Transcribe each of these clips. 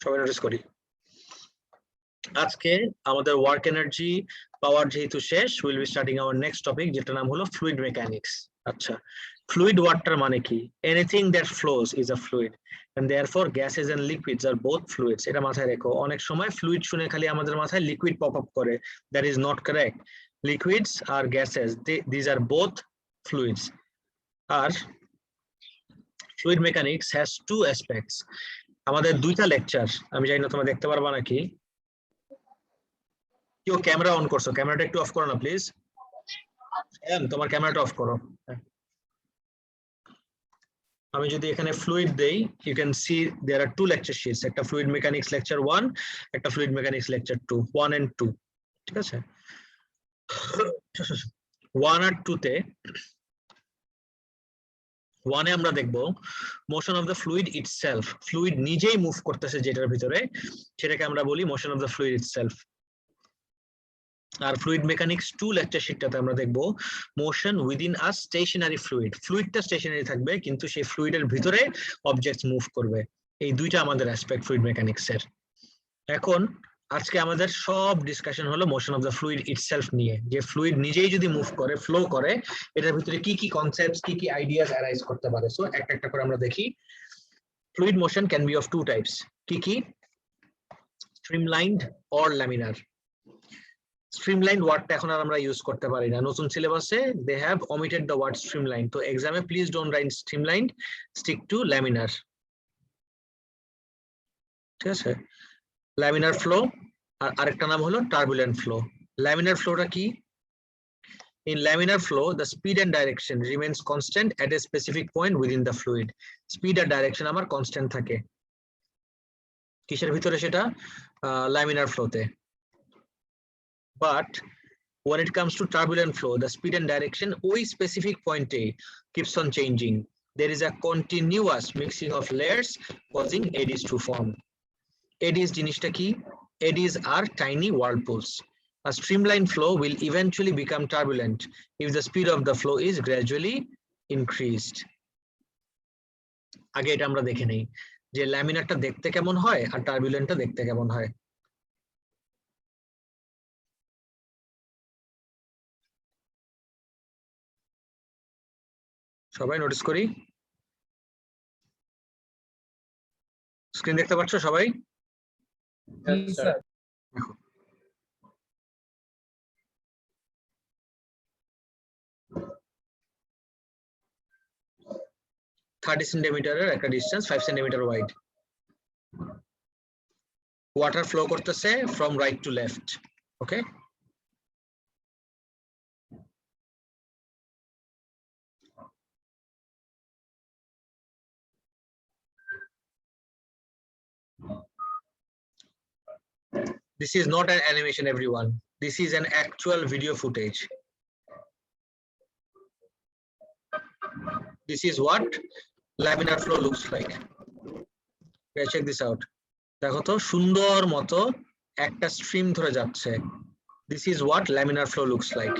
সবাই নোটিস করি আজকে আমাদের ওয়ার্ক এনার্জি পাওয়ার যেহেতু শেষ will be starting hour next topic যেটা নাম হলো ফ্লুইড মেকানিক্স আচ্ছা ফ্লুইড ওয়াটার মানে কি anything that flows is a fluid and therefore gases and liquids are both fluids এটা মাথায় রেখো অনেক সময় ফ্লুইড শুনে খালি আমাদের মাথায় লিকুইড পপ আপ করে that is not correct liquids are gases these are both fluids আর fluid mechanics has two aspects আমাদের দুইটা লেকচার আমি জানি না তোমরা দেখতে পারবা নাকি কেউ ক্যামেরা অন করছো ক্যামেরাটা একটু অফ করো না প্লিজ তোমার ক্যামেরাটা অফ করো আমি যদি এখানে ফ্লুইড দেই you can see there are two lecture sheets একটা ফ্লুইড মেকানিক্স লেকচার 1 একটা ফ্লুইড মেকানিক্স লেকচার 2 1 and 2 ঠিক আছে 1 আর 2 তে 1 এ আমরা দেখব motion of the fluid itself fluid নিজেই মুভ করতেছে যেটার ভিতরে সেটাকে আমরা বলি motion of the fluid itself আর ফ্লুইড মেকানিক্স 2 লেকচার শিটটাতে আমরা দেখব motion within a stationary fluid ফ্লুইডটা স্টেশনারি থাকবে কিন্তু সেই ফ্লুইডের ভিতরে অবজেক্টস মুভ করবে এই দুইটা আমাদের অ্যাসপেক্ট ফ্লুইড মেকানিক্স এর এখন আজকে আমাদের সব ডিসকাশন হলো motion of the fluid itself নিয়ে যে ফ্লুইড নিজেই যদি মুভ করে ফ্লো করে এটার ভিতরে কি কি কনসেপ্টস কি কি আইডিয়াস অ্যারাইজ করতে পারে সো একটা একটা করে আমরা দেখি fluid motion can be of two types কি কি স্ট্রিমলাইনড অর ল্যামিনার streamlined ওয়ার্ডটা এখন আর আমরা ইউজ করতে পারি না নতুন সিলেবাসে they have omitted the word streamlined তো এক্সামে please don't write streamlined stick to laminar ঠিক আছে laminar flow আর আরেকটা নাম হলো turbulent flow laminar flowটা কি in laminar flow the speed and direction remains constant at a specific point within the fluid speed R direction আমার constant থাকে কিসের ভিতরে সেটা laminar flow তে But when it comes to turbulent flow, the speed and direction ওই specific point keeps on changing. There is a continuous mixing of layers causing eddies to form. Eddies জিনিসটা কি? Eddies are tiny whirlpools. A streamlined flow will eventually become turbulent if the speed of the flow is gradually increased. আগে এটা আমরা দেখে নেই যে ল্যামিনারটা দেখতে কেমন হয় আর টার্বুলেন্টটা দেখতে কেমন হয় সবাই নোটিস করি স্ক্রিন দেখতে পাচ্ছ সবাই স্যার দেখো 30 সেন্টিমিটারের একটা distance 5 centimetre wide water flow করতেছে from right to left okay This is not an animation, everyone. This is an actual video footage. This is what laminar flow looks like. Okay, check this out. দেখো তো সুন্দর মতো একটা stream ধরে যাচ্ছে This is what laminar flow looks like.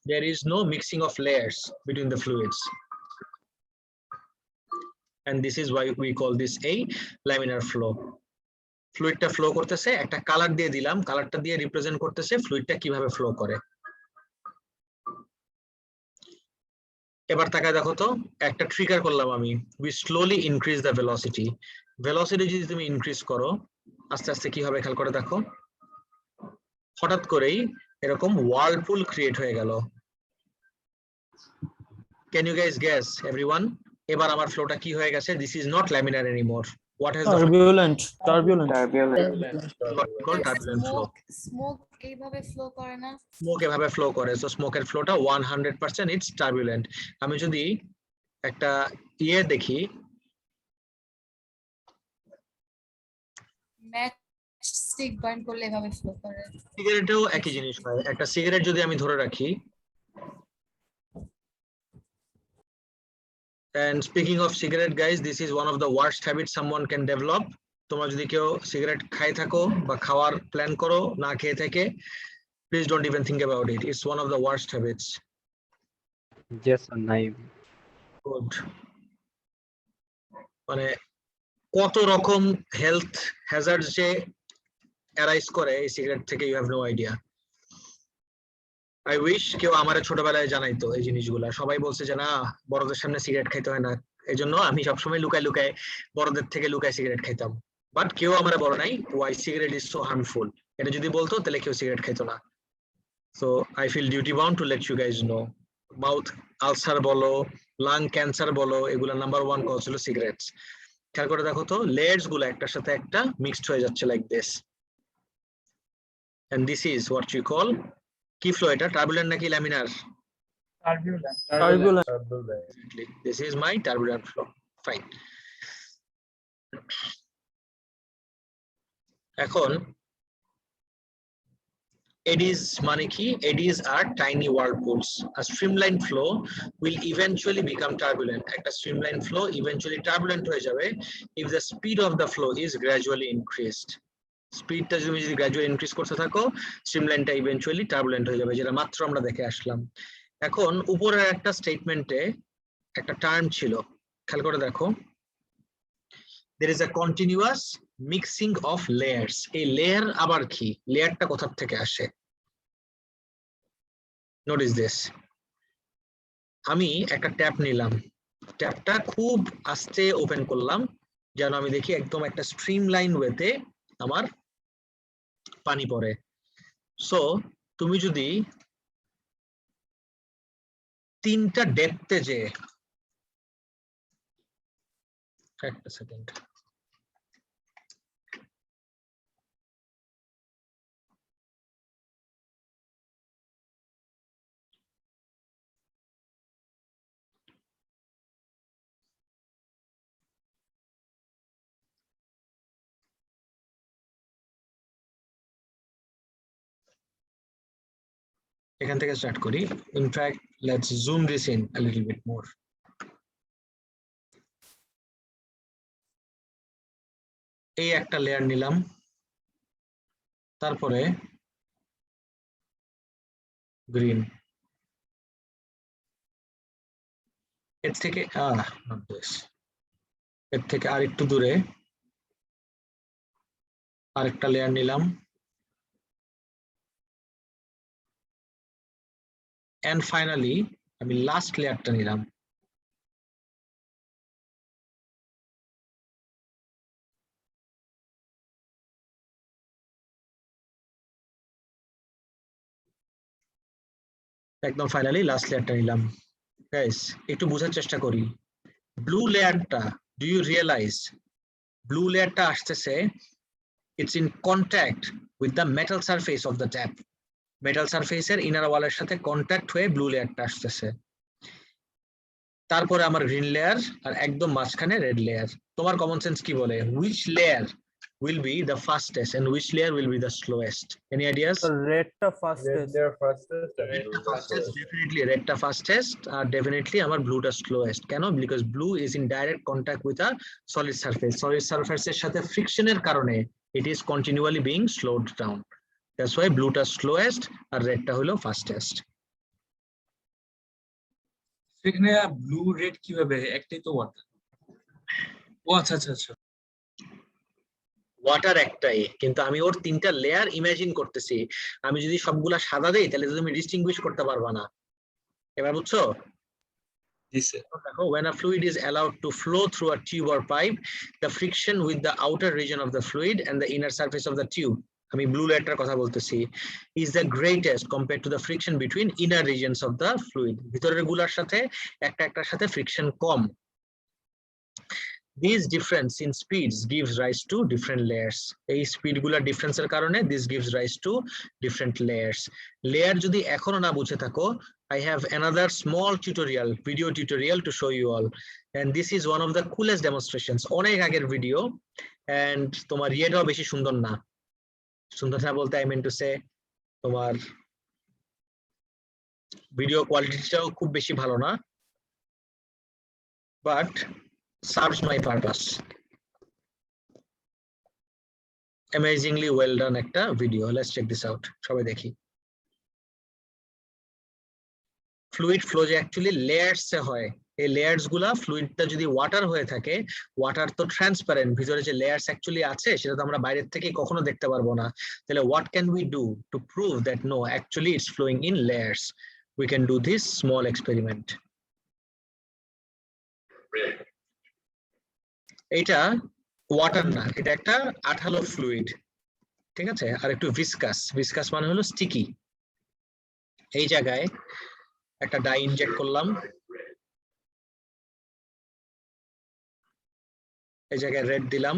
There is no mixing of layers between the fluids. And this is why we call this a laminar flow ফ্লুইডটা flow করতেছে একটা কালার দিয়ে দিলাম কালারটা দিয়ে রিপ্রেজেন্ট করতেছে ফ্লুইডটা কিভাবে ফ্লো করে এবার তাকায় দেখো তো একটা ট্রিগার করলাম আমি we slowly increase the velocity যদি তুমি ইনক্রিজ করো আস্তে আস্তে কি হবে খেয়াল করে দেখো হঠাৎ করেই এরকম whirlpool ক্রিয়েট হয়ে গেল can you guys guess everyone এবার আমার ফ্লোটা কি হয়ে গেছে this is not laminar anymore what has turbulent flow smoke এইভাবে ফ্লো করে না স্মোক এভাবে ফ্লো করে সো স্মোকের ফ্লোটা 100% ইটস টার্বুলেন্ট আমি যদি একটা ইয়ে দেখি ম্যাচ স্টিক বার্ন করলে এভাবে ফ্লো করে সিগারেটেও একই জিনিস হয় একটা সিগারেট যদি আমি ধরে রাখি And speaking of cigarette guys, this is one of the worst habits someone can develop. তোমরা যদি কেউ সিগারেট খাই থাকো বা খাওয়ার প্ল্যান করো না খেয়ে থেকে please don't even think about it. It's one of the worst habits. Yes, Naim. Good. মানে কত রকম হেলথ হ্যাজার্ড যে অ্যারাইজ করে এই সিগারেট থেকে, you have no idea. I wish কেউ আমার ছোটবেলায় জানাইতো এই জিনিসগুলা। সবাই বলছে যে না, বড়দের সামনে সিগারেট খাইতে হয় না, এই জন্য আমি সবসময় লুকায় লুকায় বড়দের থেকে লুকায় সিগারেট খাইতাম। বাট কেউ আমার বড় নাই why cigarette is so harmful, এটা যদি বলতো তাহলে কেউ সিগারেট খাইতো না। So I feel duty bound to let you guys know. Mouth ulcer বলো, লাং ক্যান্সার বলো, এগুলা নাম্বার 1 কজ হলো সিগারেটস। খেয়াল করে দেখো তো, লেয়ার্স গুলো একটার সাথে একটা মিক্সড হয়ে যাচ্ছে like this, and this is what you call, কি ফ্লো এটা, টার্বুলেন্ট নাকি laminar? Turbulent. This is my turbulent flow. Fine. এখন eddies মানে কি? Eddies are tiny whirlpools. A streamlined flow will eventually become turbulent. একটা streamlined flow eventually turbulent হয়ে যাবে if the speed of the flow is gradually increased. স্পিডটা যদি gradually increase করতে থাকো, স্ট্রিমলাইনটা ইভেন্চুয়ালি টার্বুলেন্ট হয়ে যাবে, যেটা মাত্র আমরা দেখে আসলাম। এখন উপরের একটা স্টেটমেন্টে একটা টার্ম ছিল, খেয়াল করে দেখো, there is a continuous mixing of layers. এই লেয়ার আবার কি? লেয়ারটা কোথা থেকে আসে? নোটিস দিস, আমি একটা ট্যাপ নিলাম, ট্যাপটা খুব আস্তে ওপেন করলাম যেন আমি দেখি একদম একটা স্ট্রিমলাইন ওয়েতে আমার পানি পড়ে। সো তুমি যদি 3টা ডেপথে যে, একটা সেকেন্ড, এখান থেকে স্টার্ট করি। In fact let's zoom this in a little bit more. এই একটা লেয়ার নিলাম, তারপরে গ্রিন, এর থেকে এর থেকে আর একটু দূরে আরেকটা লেয়ার নিলাম, এন্ড ফাইনালি আমি লাস্ট লেয়ারটা নিলাম। একদম ফাইনালি লাস্ট লেয়ারটা নিলাম। গাইস একটু বোঝার চেষ্টা করি, ব্লু লেয়ারটা, ডু ইউ রিয়েলাইজ ব্লু লেয়ারটা আসতেছে, it's in contact with the metal surface of the tap. Metal সারফেসের ইনার ওয়ালের সাথে কন্ট্যাক্ট হয়ে ব্লু লেয়ারটা আসতেছে। তারপরে আমার গ্রিন লেয়ার, আর একদম মাঝখানে রেড লেয়ার। তোমার কমন সেন্স কি বলে, which layer will be the fastest and which layer will be the slowest? Any ideas? The red টা fastest. Definitely red টা fastest, আর definitely আমার blue টা slowest. কেন? Because blue is in direct contact with a solid surface. Solid surface এর সাথে friction এর কারণে it is continually being slowed down. That's why blue টা slowest আর red টা হলো fastest. এখানে ব্লু রেড কিভাবে, একটাই তো ওয়াটার। ও আচ্ছা আচ্ছা আচ্ছা, ওয়াটার একটাই, কিন্তু আমি ওর 3টা লেয়ার ইমাজিন করতেছি। আমি যদি সবগুলা সাদা দেই তাহলে তুমি ডিস্টিংগুইশ করতে পারবা না। এবার বুঝছো? দেখো, when a fluid is allowed to flow through a tube or pipe, the friction with the outer region of the fluid and the inner surface of the tube, আমি ব্লু লেয়ারটার কথা বলতেছি, is the greatest compared to the friction between inner regions of the fluid. ভিতরের গুলার সাথে একটার সাথে friction com. This difference in speeds gives rise to different layers. এই speed গুলা ডিফারেন্সের কারণে this gives rise to different layers. Layer যদি এখনো না বুঝে থাকো, I have another small tutorial, video tutorial to show you all, and this is one of the coolest demonstrations. অনেক আগের ভিডিও, and তোমার ইয়েটাও বেশি সুন্দর না। সুন্দর না বলতে I mean to say তোমার ভিডিও কোয়ালিটিটাও খুব বেশি ভালো না, but serves my purpose. Amazingly well done একটা video. Let's check this out. সবাই দেখি। ফ্লুইড ফ্লো যে অ্যাকচুয়ালি লেয়ার্স এ হয়, এই লেয়ার্স গুলা ফ্লুইডটা যদি ওয়াটার হয়ে থাকে, ওয়াটার তো ট্রান্সপারেন্ট, ভিতরে যে লেয়ার্স অ্যাকচুয়ালি আছে সেটা তো আমরা বাইরের থেকে কখনো দেখতে পারবো না। তাহলে what can we do to prove that no actually it's flowing in layers? We can do this small experiment. এটা ওয়াটার না, এটা একটা আঠালো ফ্লুইড, ঠিক আছে? আর একটু ভিসকাস, ভিসকাস মানে হলো স্টিকি। এই জায়গায় একটা ডাই ইনজেক্ট করলাম, এই জায়গায় রেড দিলাম,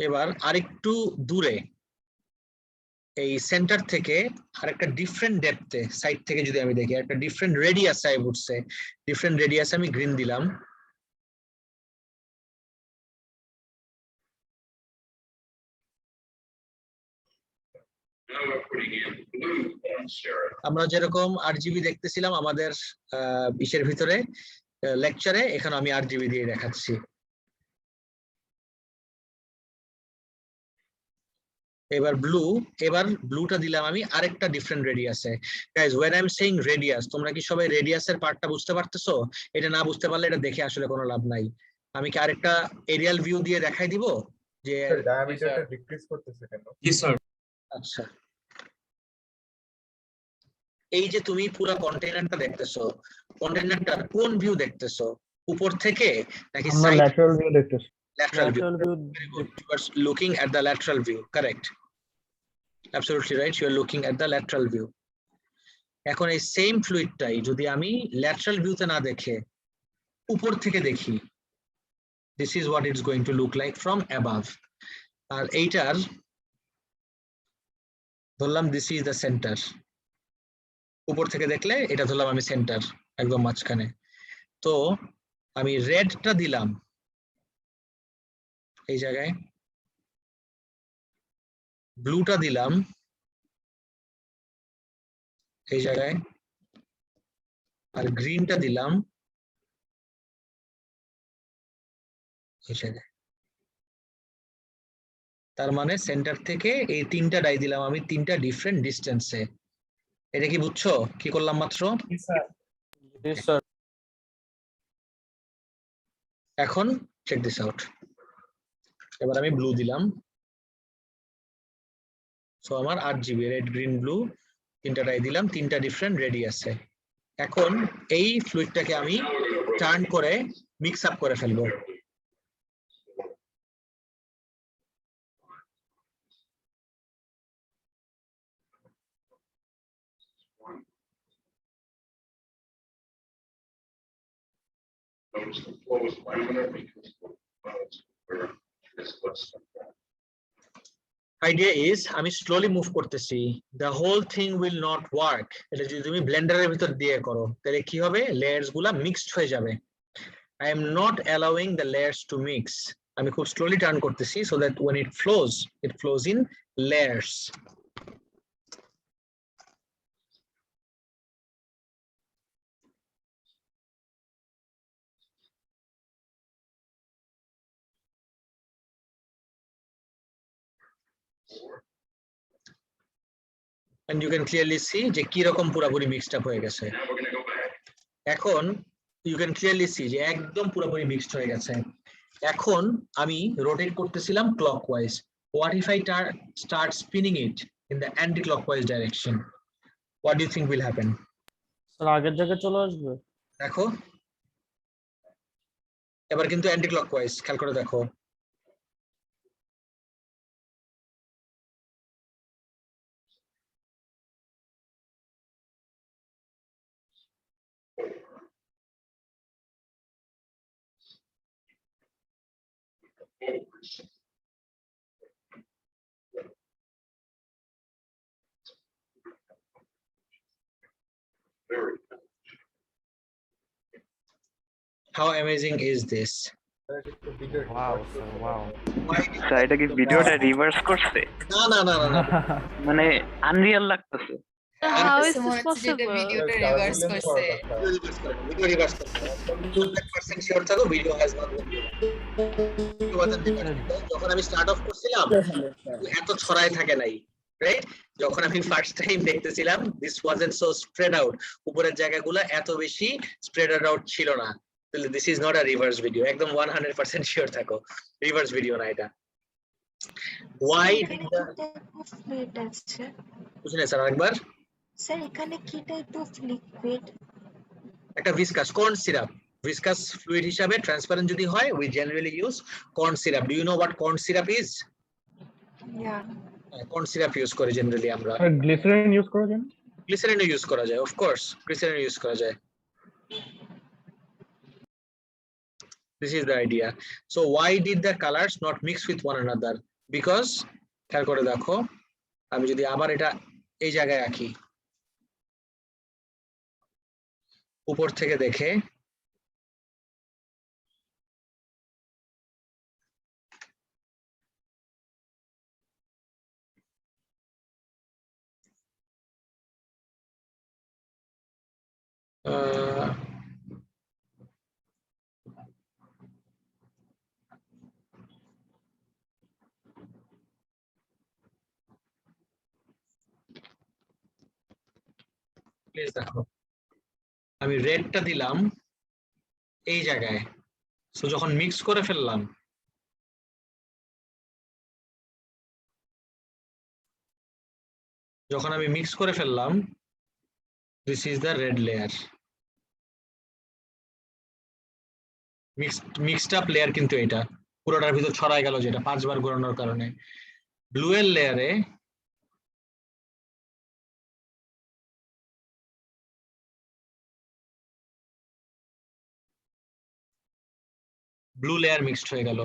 এবার আরেকটু দূরে এই সেন্টার থেকে আরেকটা ডিফারেন্ট ডেপথে সাইড থেকে যদি আমি দেখি, একটা ডিফারেন্ট রেডিয়াস আই উঠছে, ডিফারেন্ট রেডিয়াস আমি গ্রিন দিলাম, আমরা যেরকম আরজিবি দেখতেছিলাম আমাদের ইসের ভিতরে লেকচারে, এখানে আমি আরজিবি দিয়ে দেখাচ্ছি। এবার ব্লু, এবার ব্লুটা দিলাম আমি আরেকটা ডিফারেন্ট রেডিয়াসে। Guys when I'm saying radius, তোমরা কি সবাই রেডিয়াসের পার্টটা বুঝতে পারতেছো? এটা না বুঝতে পারলে এটা দেখে আসলে কোনো লাভ নাই। আমি কি আরেকটা এরিয়াল ভিউ দিয়ে দেখাই দিব যে ডায়ামিটারটা ডিক্রিজ করতেছে কেন? জি স্যার। আচ্ছা, এই যে তুমি পুরো কন্টেইনারটা দেখতেছো, কন্টেইনারটার কোন ভিউ দেখতেছো? উপর থেকে নাকি আমরা সাইড? ল্যাটারাল ভিউ দেখতেছি। Lateral view. Lateral view Very good. You are looking at the lateral view. Correct. Absolutely right. You are looking at the lateral view. এখন এই সেম ফ্লুইডটাই যদি আমি ল্যাটারাল ভিউতে না দেখে উপর থেকে দেখি, this is what it's going to look like from above. আর এইটার ধরলাম this is the center. উপর থেকে দেখলে এটা ধরলাম আমি সেন্টার, একদম মাঝখানে। তো আমি রেডটা দিলাম এই জায়গায়, ব্লুটা দিলাম এই জায়গায়, আর গ্রিনটা দিলাম এই জায়গায়। তার মানে সেন্টার থেকে এই তিনটা ডাই দিলাম আমি তিনটা ডিফারেন্ট ডিস্টেন্সে। এটা কি বুঝছো কি করলাম মাত্র? এখন চেক দিস আউট। এবার আমি ব্লু দিলাম, সো আমার 8 জিবি রেড গ্রিন ব্লু তিনটা ডাই দিলাম, তিনটা ডিফারেন্ট রেডিয়াসে। এখন এই ফ্লুইডটাকে আমি টার্ন করে মিক্স আপ করে ফেলবো। Notice the flow is laminar because the clouds where this less than that. Idea is আমি স্লোলি মুভ করতেছি, the whole thing will not work. এটা যদি তুমি ব্লেন্ডারের ভিতর দিয়ে করো তাহলে কি হবে? লেয়ার্স গুলা মিক্সড হয়ে যাবে। I am not allowing the layers to mix. আমি খুব স্লোলি টার্ন করতেছি so that when it flows in layers. And you can clearly see যে কি রকম পুরোপুরি মিক্সড আপ হয়ে গেছে। Now we're gonna go back. এখন you can clearly see যে একদম পুরোপুরি মিক্সড হয়ে গেছে। এখন আমি রোটেট করতেছিলাম clockwise. What if I start spinning it in the anti-clockwise direction? What do you think will happen? Sir আগের জায়গায় চলে আসবে। দেখো এবার কিন্তু anti-clockwise, খেয়াল করে দেখো। Very How amazing is this? Wow sir wow. Why? এটা কি ভিডিওটা রিভার্স করছে? না না না না না। মানে আনরিয়াল লাগতেছে। আর How is কাছে this মনে হচ্ছে যে এটা possible? ভিডিওটা Color রিভার্স balance করছে। করার কথা। ভিডিও রিভার্স করবে 100% শিওর থাকো video has not been reverse. যখন আমি স্টার্ট অফ করছিলাম এত ছড়ায় থাকে নাই, রাইট? যখন আমি ফার্স্ট টাইম দেখতেছিলাম this wasn't so spread out, উপরের জায়গাগুলো এত বেশি স্প্রেড আউট ছিল না। তাহলে this is not a reverse video, একদম 100% শিওর থাকো রিভার্স ভিডিও না এটা। ওয়াই এখানে কি টাইপ অফ ফ্লুইড আছে বুঝলেন স্যার আরেকবার? স্যার? এখানে কি টাইপ অফ লিকুইড? একটা viscous corn syrup, viscous fluid হিসাবে ট্রান্সপারেন্ট যদি হয় we generally use corn syrup. Do you know what corn syrup is? Yeah corn syrup use করে জেনারেলি আমরা। গ্লিসারিন ইউজ করা যায় না? গ্লিসারিন ইউজ করা যায়, অফ কোর্স গ্লিসারিন ইউজ করা যায়। This is the idea. So why did the colors not mix with one another? Because খেয়াল করে দেখো, আমি যদি আবার এটা এই জায়গায় আঁকি, উপর থেকে দেখে প্লিজ দেখো, আমি রেডটা দিলাম এই জায়গায়, সো যখন মিক্স করে ফেললাম this is the red layer, mixed up layer, কিন্তু এটা পুরোটার ভিতর ছড়াই গেল যেটা 5 বার ঘোরানোর কারণে। ব্লু এর লেয়ারে ব্লু লেয়ার মিক্সড হয়ে গেল,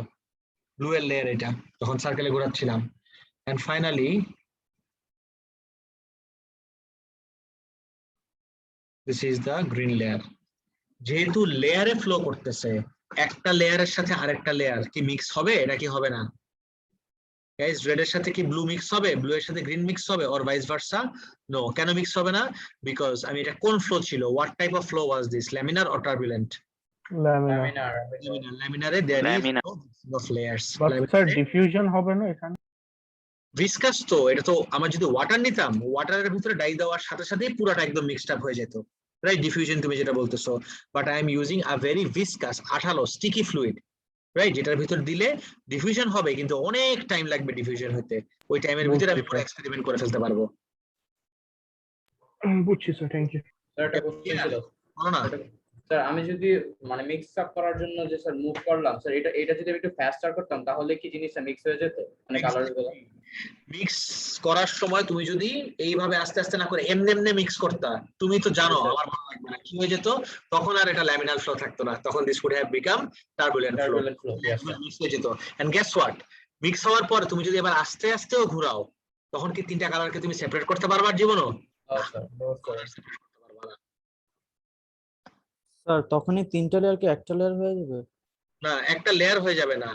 ব্লু এর লেয়ার এটা যখন সার্কেলে ঘোরাচ্ছিলাম। And finally this is the green layer. যেহেতু লেয়ারে ফ্লো করতেছে, একটা লেয়ারের সাথে আরেকটা লেয়ার কি মিক্স হবে? এটা কি হবে না গাইস? রেড এর সাথে কি ব্লু মিক্স হবে? ব্লু এর সাথে গ্রিন মিক্স হবে? Or vice versa? নো। কেন মিক্স হবে না? বিকজ আমি এটা কোন ফ্লো ছিল, what type of flow was this, laminar or turbulent? Laminar. ল্যামিনারে there is no of layers. But sir diffusion হবে না এখানে? ভিসকাস তো এটা, তো আমার যদি ওয়াটার নিতাম, ওয়াটারের ভিতরে ডাই দেওয়ার সাথে সাথেই পুরোটা একদম মিক্সড আপ হয়ে যেত, রাইট? ডিফিউশন তুমি যেটা বলতেছো, but I am using a very viscous, আঠালো স্টিকি ফ্লুইড, রাইট? যেটার ভিতর দিলে ডিফিউশন হবে কিন্তু অনেক টাইম লাগবে ডিফিউশন হতে, ওই টাইমের ভিতরে আমি পুরো এক্সপেরিমেন্ট করে ফেলতে পারবো। বুঝছি স্যার, থ্যাংক ইউ। স্যার একটা কোশ্চেন ছিল বলো না। স্যার, আমি যদি মানে মিক্স আপ করার জন্য যে স্যার মুভ করলাম স্যার, এটা যদি আমি একটু ফাস্টার করতাম তাহলে কি জিনিসটা মিক্স হয়ে যেত, মানে কালার গুলো? মিক্স করার সময় তুমি যদি এইভাবে আস্তে আস্তে না করে এমনি এমনি মিক্স করতা, তুমি তো জানো আমার ভালো লাগবে না, কি হয়ে যেত তখন? আর এটা ল্যামিনার ফ্লো থাকতো না, তখন this would have become turbulent flow, mix হয়ে যেত। এন্ড গেস হোয়াট, মিক্স হওয়ার পর তুমি যদি এবার আস্তে আস্তেও ঘোরাও, তখন কি তিনটা কালারকে তুমি সেপারেট করতে পারবা জীবনও? স্যার তখনই তিনটা লেয়ার কি একটা লেয়ার হয়ে যাবে? না, একটা লেয়ার হয়ে যাবে না,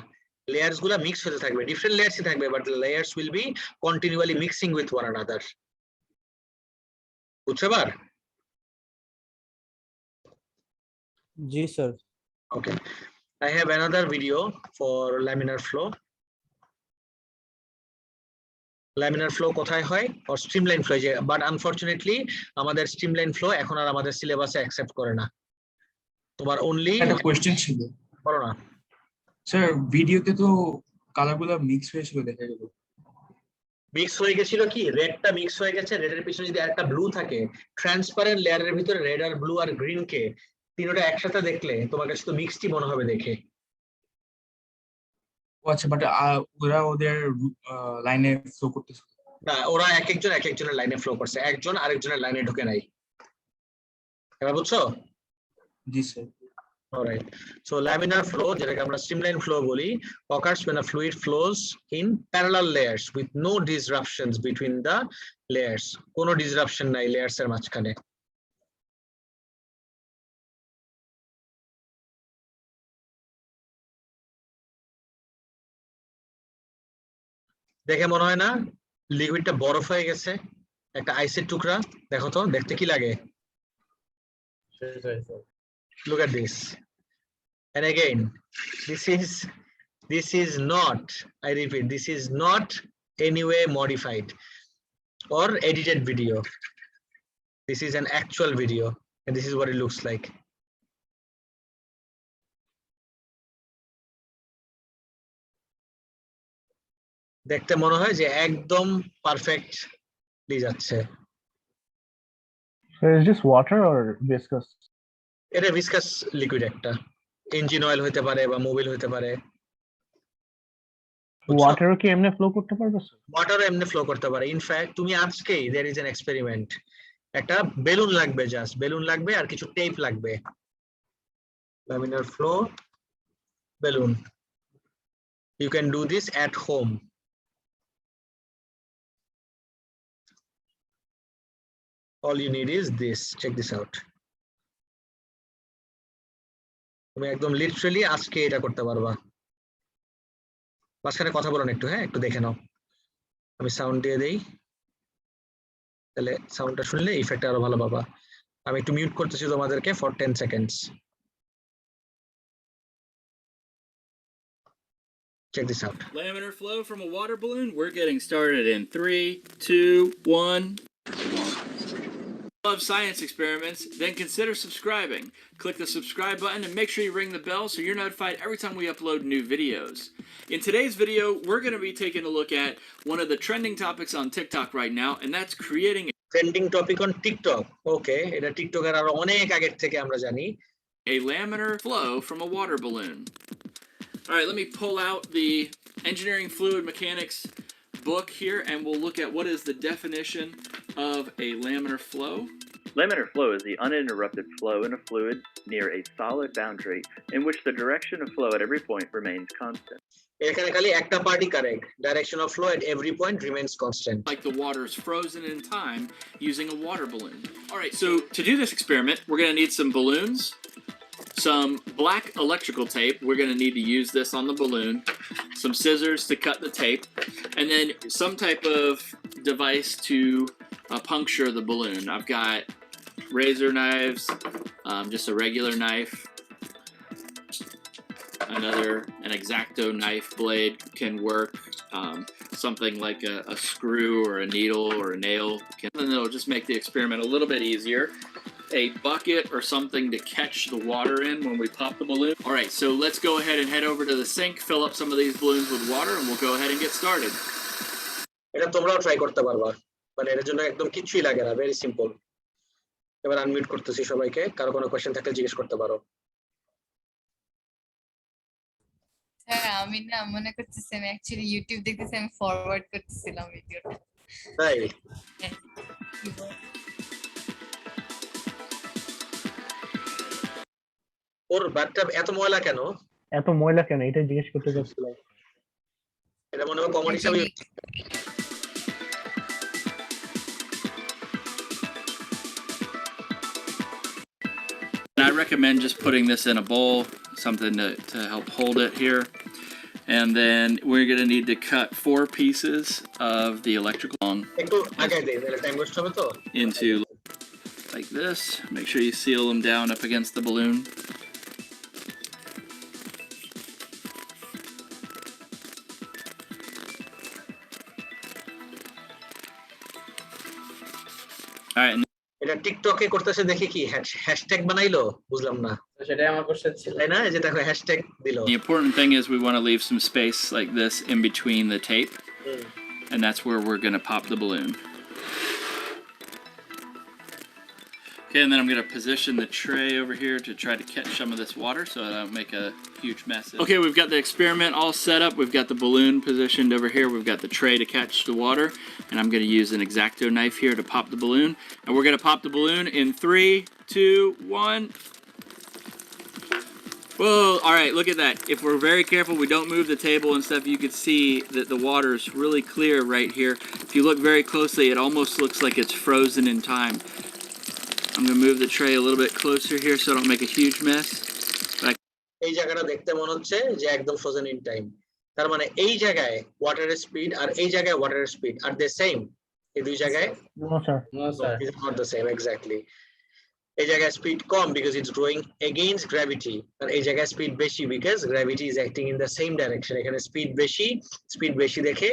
লেয়ার্স গুলা মিক্স হতে থাকবে, ডিফারেন্ট লেয়ার্সই থাকবে, but the layers will be continually mixing with one another. বুঝছো এবার? জি sir. Okay, I have another video for laminar flow. Laminar flow কোথায় হয়? or streamline flow, but unfortunately আমাদের streamline flow এখন আর আমাদের সিলেবাসে অ্যাকসেপ্ট করে না। তোমার only একটা কোশ্চেন ছিল বলো না স্যার, ভিডিওতে তো কালারগুলো মিক্স হয়েছিল দেখা গেল। মিক্স হয়ে গেছিল কি, রেডটা মিক্স হয়ে গেছে, রেডের পিছনে যদি একটা ব্লু থাকে, ট্রান্সপারেন্ট লেয়ারের ভিতরে রেড আর ব্লু আর গ্রিন কে তিনটা একসাথে দেখলে তোমার কাছে তো মিক্সডই মনে হবে দেখে। ও আচ্ছা, বাট ওরা ওদের লাইনে ফ্লো করতেছে না, ওরা এক একজনের লাইনে ফ্লো করছে, একজন আরেকজনের লাইনে ঢুকে নাই। এবার বুঝছো? জি sir. Alright, so laminar flow, যেটাকে আমরা streamline flow বলি, occurs when a fluid flows in parallel layers with no disruptions between the layers. কোনো disruption নাই layers এর মাঝখানে। দেখে মনে হয় না লিকুইডটা বরফ হয়ে গেছে? একটা আইসের টুকরা, দেখো তো দেখতে কি লাগে? Look at this. And again, this is not, I repeat, this is not anyway modified or edited video. This is an actual video, and this is what it looks like. দেখতে মনে হয় যে একদম পারফেক্টলি যাচ্ছে। So is this water or viscous? এটা viscous liquid, একটা engine oil হতে পারে বা মোবিল হতে পারে। ওয়াটারও কি এমনি ফ্লো করতে পারবে স্যার? ওয়াটার এমনি ফ্লো করতে পারে। ইনফ্যাক্ট তুমি আজকেই দেয়ার ইজ অ্যান এক্সপেরিমেন্ট, একটা বেলুন লাগবে, জাস্ট বেলুন লাগবে আর কিছু টেপ লাগবে, laminar flow balloon. You can do this at home. All you need is this. Check this out. তুমি একদম লিটারালি আজকে এটা করতে পারবা। মাঝখানে কথা বলো না একটু, হ্যাঁ একটু দেখে নাও। আমি সাউন্ড দিয়ে দেই, তাহলে সাউন্ডটা শুনলে ইফেক্ট আরো ভালো পাবা। আমি একটু মিউট করতেছি তোমাদেরকে for 10 seconds. Check this out. Laminar flow from a water balloon. We're getting started in 3, 2, 1. Love science experiments? Then consider subscribing. Click the subscribe button and make sure you ring the bell so you're notified every time we upload new videos. In today's video, we're going to be taking a look at one of the trending topics on TikTok right now, and that's creating Trending topic on TikTok. Okay, এটা টিকটকের আরো অনেক আগের থেকে আমরা জানি। a laminar flow from a water balloon. All right, let me pull out the engineering fluid mechanics book here and we'll look at what is the definition of a laminar flow. Laminar flow is the uninterrupted flow in a fluid near a solid boundary in which the direction of flow at every point remains constant. এখানে খালি একটা party correct, direction of flow at every point remains constant. Like the water is frozen in time using a water balloon. All right, so to do this experiment, we're going to need some balloons, some black electrical tape. We're going to need to use this on the balloon, some scissors to cut the tape, and then some type of device to puncture the balloon. I've got razor knives, just a regular knife, an X-Acto knife blade can work, something like a screw or a needle or a nail, and it'll just make the experiment a little bit easier. A bucket or something to catch the water in when we pop the balloon. All right, so let's go ahead and head over to the sink, fill up some of these balloons with water, and we'll go ahead and get started. এটা তোমরাও try করতে পারবা, মানে এর জন্য একদম কিছুই লাগে না, ভেরি সিম্পল। এবার আনমিউট করতেছি সবাইকে, কারো কোনো কোশ্চেন থাকলে জিজ্ঞেস করতে পারো। হ্যাঁ, আমি না মনে করতেছি আমি অ্যাকচুয়ালি ইউটিউব দেখতেছি, আমি ফরওয়ার্ড করতেছিলাম ভিডিওটা। তাই ওর বাথটাব এত ময়লা কেন? এত ময়লা কেন এটা জিজ্ঞেস করতে যাচ্ছিলাম। এটা মনে হয় কমন হিসাবে And I recommend just putting this in a bowl, something to help hold it here. And then we're going to need to cut 4 pieces of the electrical একটু আগাই দেই, তাহলে টাইম ওয়েস্ট হবে তো। into like this. Make sure you seal them down up against the balloon. All right, and এটা টিকটকে করতেছে দেখি কি হ্যাশট্যাগ বানাইলো, বুঝলাম না। তো সেটাই আমার কোশ্চেন ছিল। তাই না, এই যে দেখো হ্যাশট্যাগ দিলো। the important thing is we want to leave some space like this in between the tape, and that's where we're going to pop the balloon. Okay, and then I'm going to position the tray over here to try to catch some of this water so I don't make a huge mess. Okay, we've got the experiment all set up. We've got the balloon positioned over here. We've got the tray to catch the water, and I'm going to use an X-Acto knife here to pop the balloon. And we're going to pop the balloon in 3, 2, 1. Whoa, all right, look at that. If we're very careful, we don't move the table and stuff, you can see that the water is really clear right here. If you look very closely, it almost looks like it's frozen in time. I'm going to move the tray a little bit closer here so I don't make a huge mess. এই জায়গাটা দেখতে মনে হচ্ছে যে একদম frozen in time. তার মানে এই জায়গায় ওয়াটারের স্পিড আর এই জায়গায় ওয়াটারের স্পিড আর দ্য সেম। এই দুই জায়গায় no sir. No sir. is not the same exactly. এই জায়গায় স্পিড কম because it's growing against gravity, আর এই জায়গায় স্পিড বেশি because gravity is acting in the same direction. এখানে স্পিড বেশি দেখে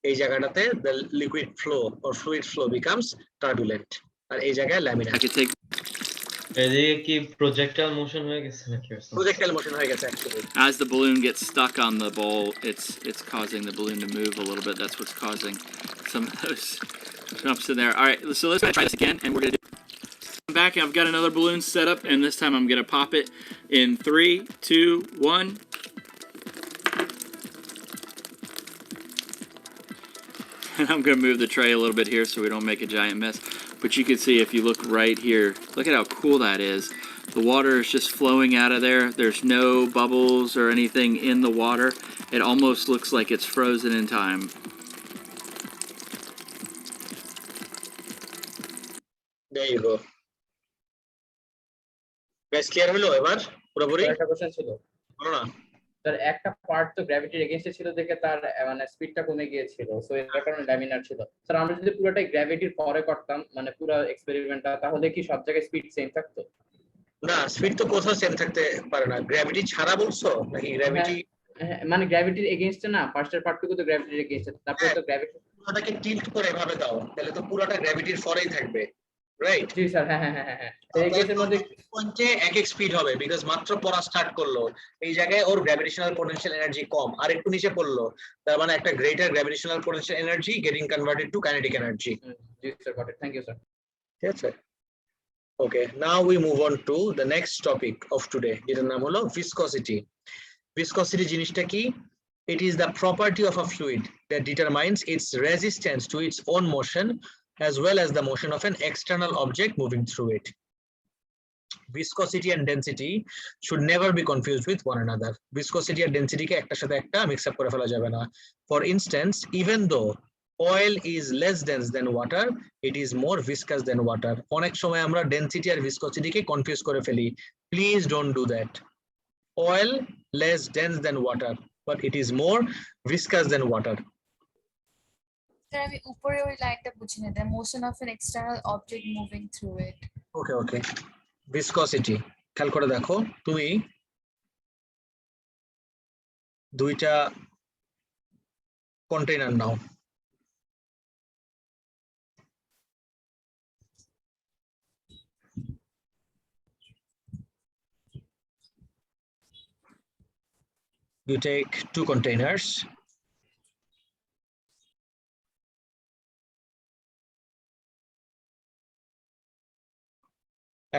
এই জায়গাটাতে the liquid flow or fluid flow becomes turbulent, আর এই জায়গায় laminar. I could take এদিকে কি প্রজেক্টাইল মোশন হয়ে গেছে নাকি? projectile motion হয়ে গেছে actually. as the balloon gets stuck on the ball, it's causing the balloon to move a little bit. That's what's causing some of those jumps in there. All right, so let's try this again, and we're gonna do. I'm back. I've got another balloon set up, and this time I'm gonna pop it in 3, 2, 1. And I'm gonna move the tray a little bit here so we don't make a giant mess. But you can see if you look right here, look at how cool that is. The water is just flowing out of there. There's no bubbles or anything in the water. It almost looks like it's frozen in time. There you go. Guys, clear হলো এবার পুরোপুরি? একটা question ছিল বলো না। Sir, একটা part তো গ্র্যাভিটির এগেইনস্টে ছিল দেখে তার মানে স্পিডটা কমে গিয়েছিল, সো এর কারণে ল্যামিনার ছিল। স্যার, আমরা যদি পুরোটাই গ্র্যাভিটির পরে করতাম মানে পুরো এক্সপেরিমেন্টটা, তাহলে কি সব জায়গায় স্পিড সেম থাকতো? না, স্পিড তো কোথাও সেম থাকতে পারে না। গ্র্যাভিটি ছাড়া বলছো নাকি গ্র্যাভিটি? মানে গ্র্যাভিটির এগেইনস্টে না, ফার্স্টের পার্টটুকু তো গ্র্যাভিটির এগেইনস্টে, তারপরে তো গ্র্যাভিটি পুরোটাকে টিল্ট করে এভাবে দাও, তাহলে তো পুরোটা গ্র্যাভিটির পরেই থাকবে, রাইট? জি স্যার, হ্যাঁ। এই কেসের মধ্যে পয়েন্টে এক স্পিড হবে বিকজ মাত্র পড়া স্টার্ট করলো, এই জায়গায় ওর গ্র্যাভিটেশনাল পোটেনশিয়াল এনার্জি কম, আর একটু নিচে পড়লো, তার মানে একটা greater gravitational potential energy getting converted to kinetic energy. জি sir, got it, thank you sir. ঠিক আছে, okay, now we move on to the next topic of today, যেটার নাম হলো ভিসকসিটি। ভিসকসিটি জিনিসটা কি? It is the property of a fluid that determines its resistance to its own motion as well as the motion of an external object moving through it. Viscosity and density should never be confused with one another. Viscosity and density ke ektar sathe ekta mix up kore fela jabe na. For instance, even though oil is less dense than water, it is more viscous than water. Onek shomoy amra density আর viscosity ke confuse kore feli. Please don't do that. Oil less dense than water, but it is more viscous than water. Sir, আমি উপরে ওই লাইনটা বুঝি না, the motion of an external object moving through it. Okay. Viscosity খেয়াল করে দেখো, তুমি দুইটা container now, you take 2 containers,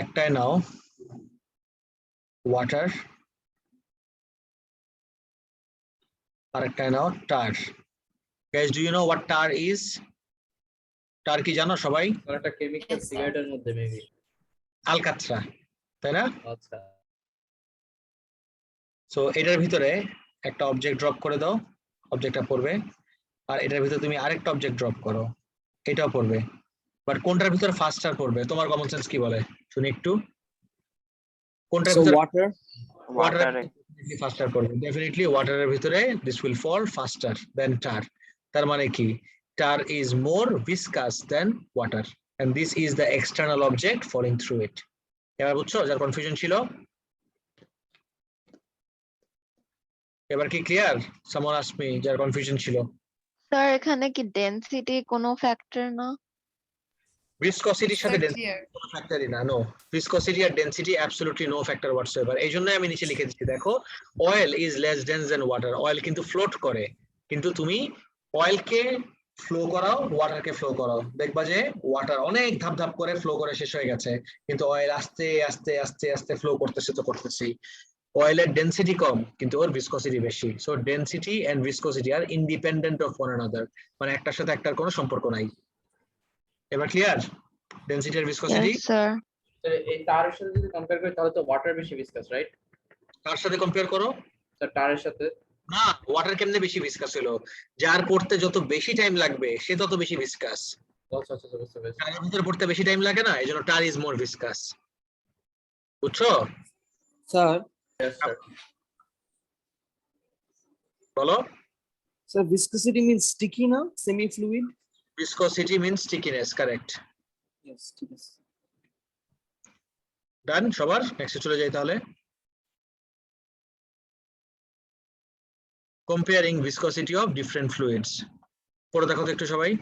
একটাই নাও ওয়াটার, আর একটাই নাও টার। Guys, do you know what tar is? টার কি জানো সবাই? স্যার, একটা কেমিক্যাল Yes, sir. সিগারেটের মধ্যে মেবি। আলকাতরা, তাই না? আচ্ছা, সো এটার ভিতরে একটা অবজেক্ট ড্রপ করে দাও, অবজেক্টটা পড়বে, আর এটার ভিতরে তুমি আরেকটা অবজেক্ট ড্রপ করো, এটাও পড়বে। বাট কোনটার ভিতরে ফাস্টার পড়বে? তোমার কমন সেন্স কি বলে শুনি একটু। কোনটার ভিতরে ওয়াটার ফাস্টার পড়বে? ডেফিনেটলি ওয়াটারের ভিতরে দিস উইল ফল ফাস্টার দেন টার। তার মানে কি? Tar is more viscous than water, and this is the external object falling through it. এবার বুঝছো যার কনফিউশন ছিল? এবার কি ক্লিয়ার? সামওয়ান আস্কড মি যার কনফিউশন ছিল। স্যার, এখানে কি ডেনসিটি কোনো ফ্যাক্টর না? ভিসকসিটির সাথে Sir, ডেনসিটি clear. কোনো ফ্যাক্টরই না, নো। ভিসকসিটি আর density absolutely no factor whatsoever. এই জন্য আমি নিচে লিখে দিচ্ছি, দেখো, oil is less dense than water. Oil কিন্তু ফ্লোট করে, কিন্তু তুমি অয়েলকে ফ্লো করাও, ওয়াটারকে ফ্লো করাও, দেখবা যে ওয়াটার অনেক ধাপ ধাপ করে ফ্লো করে শেষ হয়ে গেছে, কিন্তু অয়েল আস্তে আস্তে আস্তে আস্তে ফ্লো করতেছে তো করতেছি। অয়েলের ডেনসিটি কম কিন্তু ওর ভিসকসিটি বেশি। So density and viscosity are independent of one another, মানে একটার সাথে একটার কোনো সম্পর্ক নাই। এবার ক্লিয়ার ডেনসিটি আর ভিসকসিটি? Yes sir. স্যার, এই তারের সাথে যদি কম্পেয়ার করি তাহলে তো ওয়াটার বেশি ভিসকাস, রাইট? কার সাথে কম্পেয়ার করো? স্যার, তারের সাথে না, ওয়াটার কেমনে বেশি ভিসকাস হলো? যার পড়তে যত বেশি টাইম লাগবে সে তত বেশি ভিসকাস। আচ্ছা, বুঝতে পেরেছি। টারের ভিতরে পড়তে বেশি টাইম লাগে না, এজন্য টার ইজ মোর ভিসকাস। বুঝছো? Sir, Yes, sir. বলো। স্যার, viscosity means sticky না, semi fluid? Viscosity means stickiness, correct. Yes, ঠিক আছে। Done সবার? Next চলে যাই তাহলে। Comparing viscosity of different fluids. পড়ে দেখো তো একটু সবাই।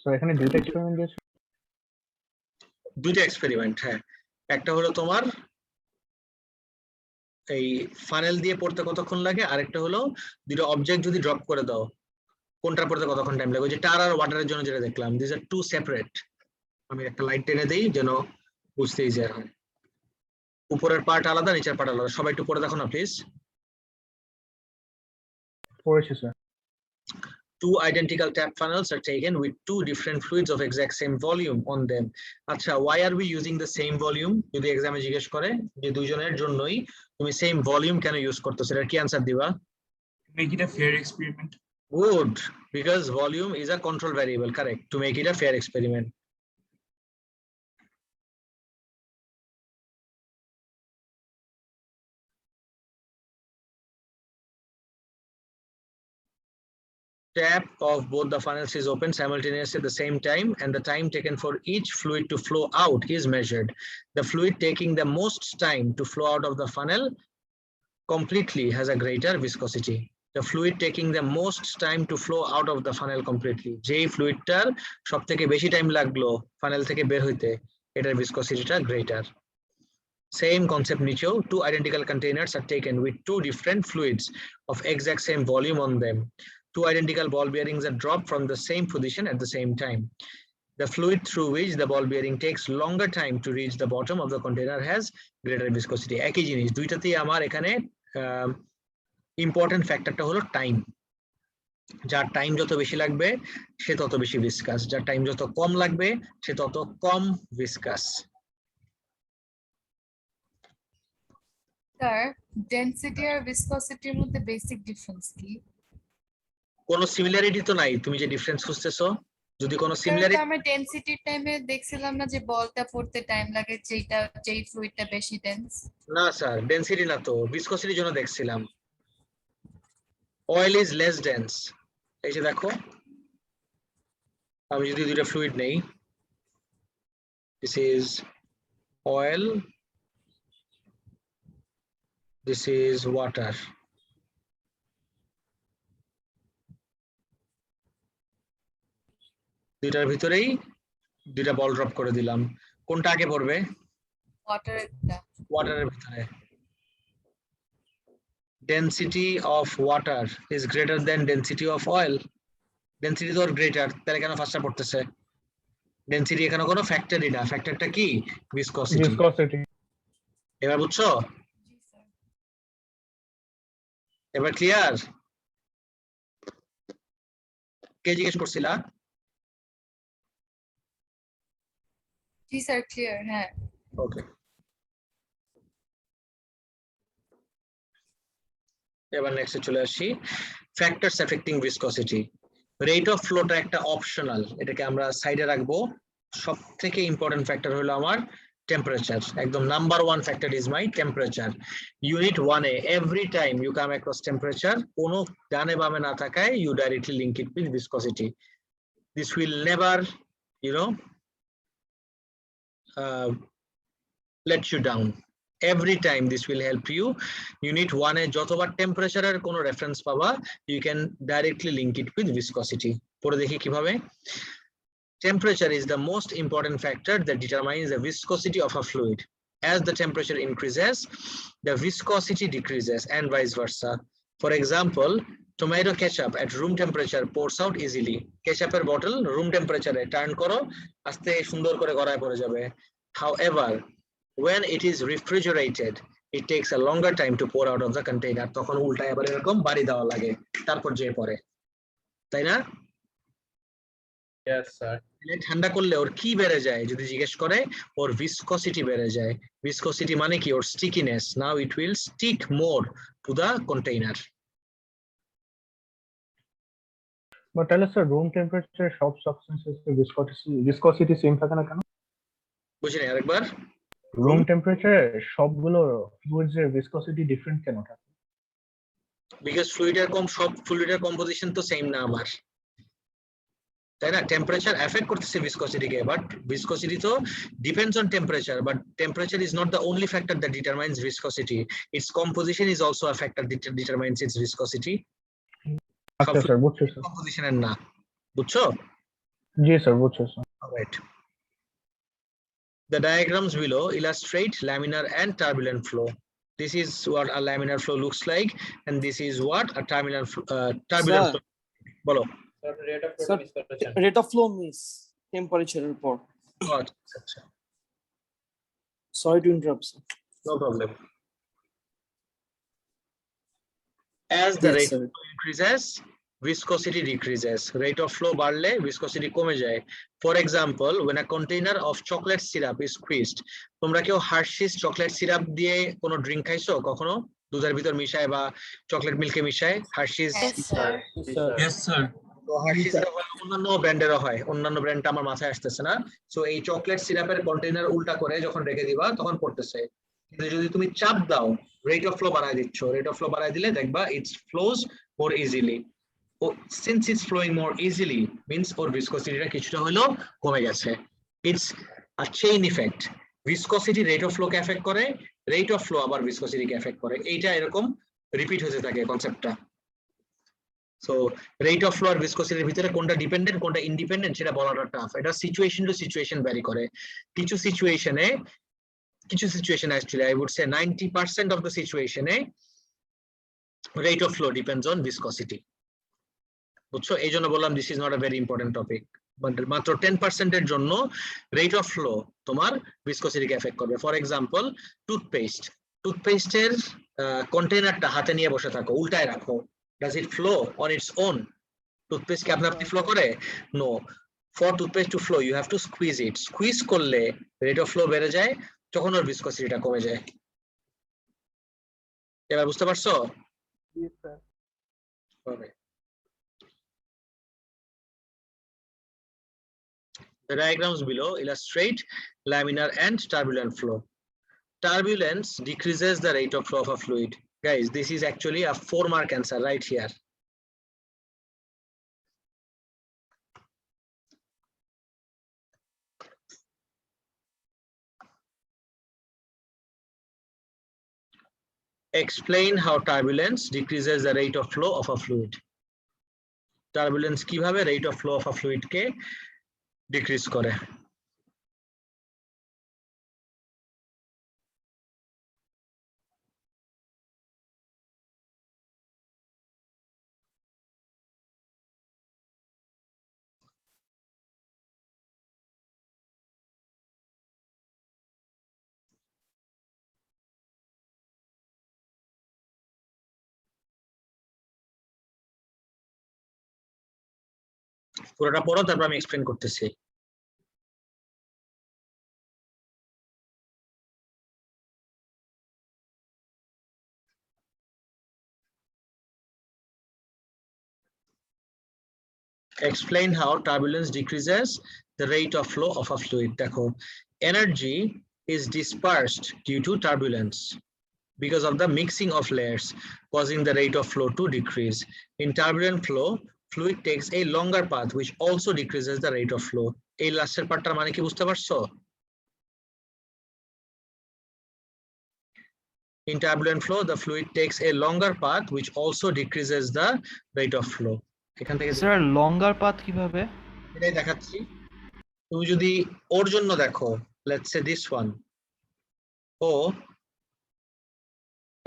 So এখানে দুইটা এক্সপেরিমেন্ট দিয়েছে। দুইটা এক্সপেরিমেন্ট, হ্যাঁ। একটা হলো তোমার এই ফানেল দিয়ে পড়তে কতক্ষণ লাগে, আরেকটা হলো দুটো অবজেক্ট যদি ড্রপ করে দাও কোনটা পড়তে কতক্ষণ টাইম লাগে। ওই যে টার আর ওয়াটারের জন্য যেটা দেখলাম, দিস আর টু সেপারেট। আমি একটা লাইট টেনে দেই যেন বুঝতে ইজিয়ার হয়। উপরের পার্ট আলাদা, নিচের পার্ট আলাদা। সবাই একটু পড়ে দেখো না প্লিজ। পড়েছি sir. Two identical tap funnels are taken with two different fluids of exact same volume on them. আচ্ছা, why are we using the same volume? যদি এক্সামে জিজ্ঞেস করে যে দুইজনের জন্যই তুমি সেম ভলিউম কেন ইউজ করতেছো, এর কি অ্যানসার দিবা? Make it a fair experiment. Good, because volume is a control variable, correct, to make it a fair experiment. Tap of both the funnels is open simultaneously at the same time, and the time taken for each fluid to flow out is measured. The fluid taking the most time to flow out of the funnel completely has a greater viscosity. The fluid taking the most time to flow out of the funnel completely, যেই ফ্লুইডটার সবথেকে বেশি time লাগলো funnel থেকে বের হইতে, এটার ভিসকসিটিটা greater. Same concept নিচেও, two identical containers are taken with two different fluids of exact same volume on them. Two identical ball bearings are dropped from the same position at the same time. The fluid through which the ball bearing takes longer time to reach the bottom of the container has greater viscosity. একই জিনিস, দুইটাতেই আমার এখানে important ফ্যাক্টরটা হলো time. যার time যত বেশি লাগবে সে তত বেশি ভিসকাস, যার টাইম যত কম লাগবে সে তত কম ভিসকাস। স্যার, ডেনসিটি আর ভিসকসিটির মধ্যে বেসিক ডিফারেন্স কি? কোনো সিমিলারিটি তো নাই, তুমি যে ডিফারেন্স খুঁজতেছো। যদি কোনো সিমিলারিটি, আমরা ডেনসিটির টাইমে দেখছিলাম না যে বলটা পড়তে টাইম লাগে যেই ফ্লুইডটা বেশি ডেন্স। না স্যার, ডেনসিটি না তো, ভিসকসিটির জন্য দেখছিলাম। Oil is less dense. এই যে দেখো, আমি যদি দুইটা ফ্লুইড নেই, this is oil, this is water. দুইটার ভিতরেই দুইটা বল ড্রপ করে দিলাম, কোনটা আগে পড়বে? ওয়াটারের ভিতরে। Density of water is greater than density of oil. Density তো greater, তাহলে কেন ফার্স্টটা পড়তেছে? ডেনসিটি এখানে কোনো ফ্যাক্টরই না, ফ্যাক্টরটা কি? ভিসকসিটি। এবার বুঝছো? এবার ক্লিয়ার? কে জিজ্ঞেস করছিলা? জি স্যার, ক্লিয়ার। হ্যাঁ, ওকে। এবার নেক্সটে চলে আসি, ফ্যাক্টরস এফেক্টিং ভিসকসিটি। রেট অফ ফ্লোটা একটা অপশনাল, এটাকে আমরা সাইডে রাখবো। সবথেকে ইম্পর্টেন্ট ফ্যাক্টর হলো আমার টেম্পারেচার। একদম number one factor is my temperature. Unit 1-এ every time you come across temperature, কোনো ডানে বামে না থাকায় you directly link it with viscosity. This will never let you down. Every time this will help you. Unit 1-এ যতবার টেম্পারেচারের কোনো reference পাবা, you can directly link it with viscosity. পড়ে দেখি কিভাবে। Temperature is the most important factor that determines the viscosity of a fluid. As the temperature increases, the viscosity decreases and vice versa. For example, tomato ketchup at room temperature pours out easily. Ketchup bottle room temperature turn করো আস্তে সুন্দর করে গড়ায় পড়ে যাবে. However, when it is refrigerated, it takes a longer time to pour out of the container. তখন উল্টায় আবার এরকম বাড়ি দেওয়া লাগে তারপর যে পড়ে, তাই না? Yes, sir. ঠান্ডা করলে ওর কি বেড়ে যায় যদি জিজ্ঞেস করে, ওর viscosity বেড়ে যায়. Viscosity মানে কি? ওর stickiness. Now it will stick more to the container. But tell us, sir, room temperature সব substances viscosity same থাকে না কেন? বুঝিনি আরেকবার? Room temperature সবগুলো fluids এর viscosity different কেন থাকে? Because fluid এর সব fluid এর composition তো same না আমার, তাই না? টেম্পারেচার এফেক্ট করতেছে viscosity কে, বাট viscosity তো depends on temperature, but temperature is not the only factor that determines viscosity. Its composition is also a factor that determines its viscosity. আচ্ছা sir, বুঝছি sir. composition এর না, বুঝছো? জি sir, বুঝছি sir. Alright. The diagrams below illustrate laminar and turbulent flow. This is what a laminar flow looks like, and this is what a turbulent flow. বলো। Rate of flow means temperature report. আচ্ছা। Sorry to interrupt, sir. No problem. As the Yes, rate sir. of flow increases, viscosity decreases. Rate of flow বাড়লে viscosity কমে যায়. For example, when a container of chocolate syrup is squeezed, তোমরা কেউ Hershey's chocolate syrup দিয়ে কোনো drink খাইছো কখনো? দুধের ভিতর মিশায় বা চকলেট মিল্কে মিশায় Hershey's? Yes, sir. Yes, sir. তো Hershey's অন্যান্য ব্র্যান্ডেরও হয়, অন্যান্য ব্র্যান্ডটা আমার মাথায় আসতেছে না। সো এই চকলেট সিরাপের কন্টেইনার উল্টা করে যখন রেখে দিবা তখন পড়তেছে, কিন্তু যদি তুমি চাপ দাও রেট অফ ফ্লো বাড়ায় দিচ্ছ, রেট অফ ফ্লো বাড়ায় দিলে দেখবা it's flows more easily. Since it's flowing more easily means or viscosity কিছুটা হলেও কমে গেছে. It's a chain effect. Viscosity rate of flow K effect করে, rate of flow আবার viscosity কে এফেক্ট করে. এইটা এরকম রিপিট হতে থাকে কনসেপ্টটা. সো রেট অফ ফ্লো আর ভিসকসিটির ভিতরে কোনটা ডিপেন্ডেন্ট কোনটা ইন্ডিপেন্ডেন্ট সেটা বলাটা টাফ. এটা সিচুয়েশন টু সিচুয়েশন ভ্যারি করে. কিছু সিচুয়েশনে actually I would say 90% of the সিচুয়েশনে rate of flow depends on viscosity. বুঝছো? এই জন্য বললাম this is not a very important topic. মাত্র 10% এর জন্য রেট অফ ফ্লো তোমার ভিসকসিটিকে এফেক্ট করবে. ফর এক্সাম্পল টুথপেস্টের কন্টেইনারটা হাতে নিয়ে বসে থাকো, উল্টায় রাখো. Does it flow on its own? Toothpaste কি আপনা আপনি ফ্লো করে? No. For toothpaste to flow, you have to squeeze it. Squeeze করলে rate of flow বেড়ে যায়, তখন ওর viscosity-টা কমে যায়. এবার বুঝতে পারছো? Yes, sir. Okay. The diagrams below illustrate laminar and turbulent flow. Turbulence decreases the rate of flow of a fluid. Guys, this is actually a 4-mark answer right here. Explain how turbulence decreases the rate of flow of a fluid. Turbulence কিভাবে rate of flow of a fluid K decrease করে? পুরোটা পড়ো, তারপর আমি explain করতেছি. Explain how turbulence decreases the rate of flow of a fluid. দেখো, energy is dispersed due to turbulence because of the mixing of layers, causing the rate of flow to decrease. In turbulent flow, fluid takes a longer path which also decreases the rate of flow. এই লাস্টের পার্টটার মানে কি বুঝতে পারছো? In turbulent flow, the fluid takes a longer path which also decreases the rate of flow. এখান থেকে sir লঙ্গার path কিভাবে? এটাই দেখাচ্ছি. তুমি যদি ওর জন্য দেখো, let's say this one, ও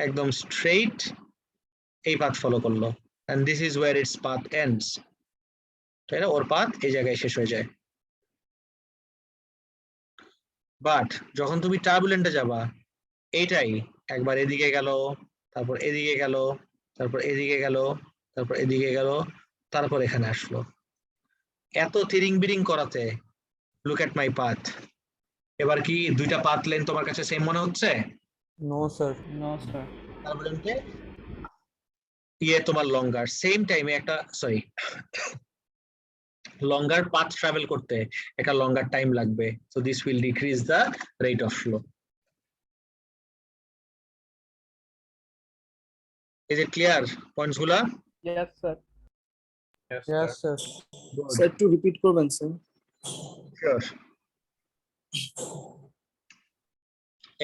একদম স্ট্রেইট এই পাথ ফলো করলো and this is where its path ends, তাই না? ওর পাথ এই জায়গায় শেষ হয়ে যায়। বাট যখন তুমি টার্বুলেন্টে যাবা, এইটাই একবার এদিকে গেল, তারপর এদিকে গেল, তারপর এদিকে গেল, তারপর এদিকে গেল, তারপর এখানে আসলো। এত তিরিং বিরিং করাতে লুক এট মাই পাথ। এবার কি দুইটা পাথ লেন তোমার কাছে সেম মনে হচ্ছে? No, sir. No, sir. টার্বুলেন্টে তোমার লঙ্গার সেম টাইমে একটা লঙ্গার পাথ ট্রাভেল করতে একটা লঙ্গার টাইম লাগবে, so this will decrease the rate of flow. Is it clear points গুলা? Yes, sir. Yes, Yes, sir. sir. Good. Sir, to repeat করবেন, sir. Sure.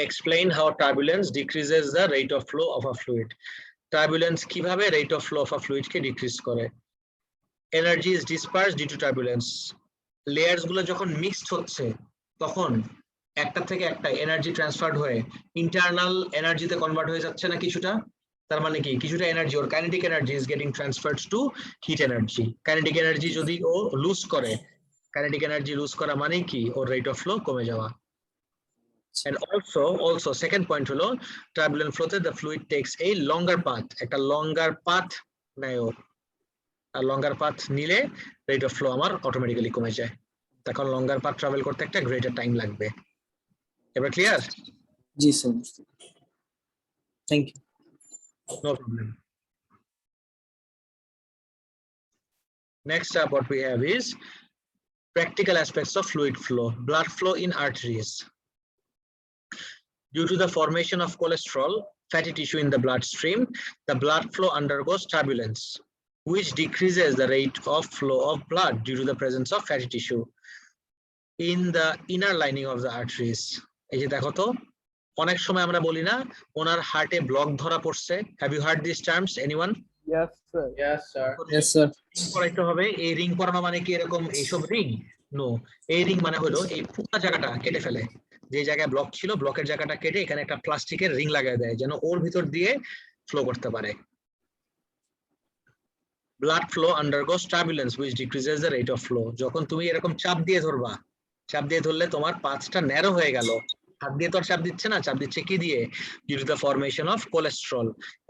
Explain how turbulence decreases the rate of flow of a fluid. Turbulence কিভাবে rate of flow of a fluid K decrease করে? Energy is dispersed due to turbulence. Layers গুলো যখন mixed হচ্ছে তখন একটা থেকে একটা এনার্জি ট্রান্সফারড হয়ে ইন্টারনাল এনার্জিতে কনভার্ট হয়ে যাচ্ছে না কিছুটা? তার মানে কি কিছুটা এনার্জি ওর kinetic energy is getting transferred to heat energy. Kinetic energy যদি ও লুজ করে, কাইনেটিক এনার্জি লুজ করা মানে কি ওর রেট অফ ফ্লো কমে যাওয়া। And also second point হলো turbulent flow তে the fluid takes a longer path, একটা longer path নেয় ও, আর longer path নিলে rate of flow আমার অটোমেটিক্যালি কমে যায়, তখন longer path ট্রাভেল করতে একটা greater টাইম লাগবে। এবার clear? G, sir. Thank you. No problem. Next up what we have is practical aspects of fluid flow. Blood flow in arteries. Due to the formation of cholesterol, fatty tissue in the bloodstream, the blood flow undergoes turbulence, which decreases the rate of flow of blood due to the presence of fatty tissue in the inner lining of the arteries. এই যে দেখো তো, অনেক সময় আমরা বলি না ওনার হার্টে ব্লক ধরা পড়ছে। Have you heard these terms, anyone? Yes, sir. Yes, sir. Yes, sir. করাইতে হবে। এই রিং পরানো মানে কি এরকম এইসব রিং? নো, এই রিং মানে হলো এই পুরো জায়গাটা কেটে ফেলে, যে জায়গায় ব্লক ছিল ব্লকের জায়গাটা কেটে এখানে একটা প্লাস্টিকের রিং লাগায় দেয় যেন ওর ভিতর দিয়ে ফ্লো করতে পারে। Blood flow আন্ডারগোস turbulence which decreases the rate of flow. যখন তুমি এরকম চাপ দিয়ে ধরবা, চাপ দিয়ে ধরলে তোমার পাথটা ন্যারো হয়ে গেল, হাত দিয়ে তো আর চাপ দিচ্ছে না, চাপ দিচ্ছে কি দিয়ে? Due to the formation of cholesterol.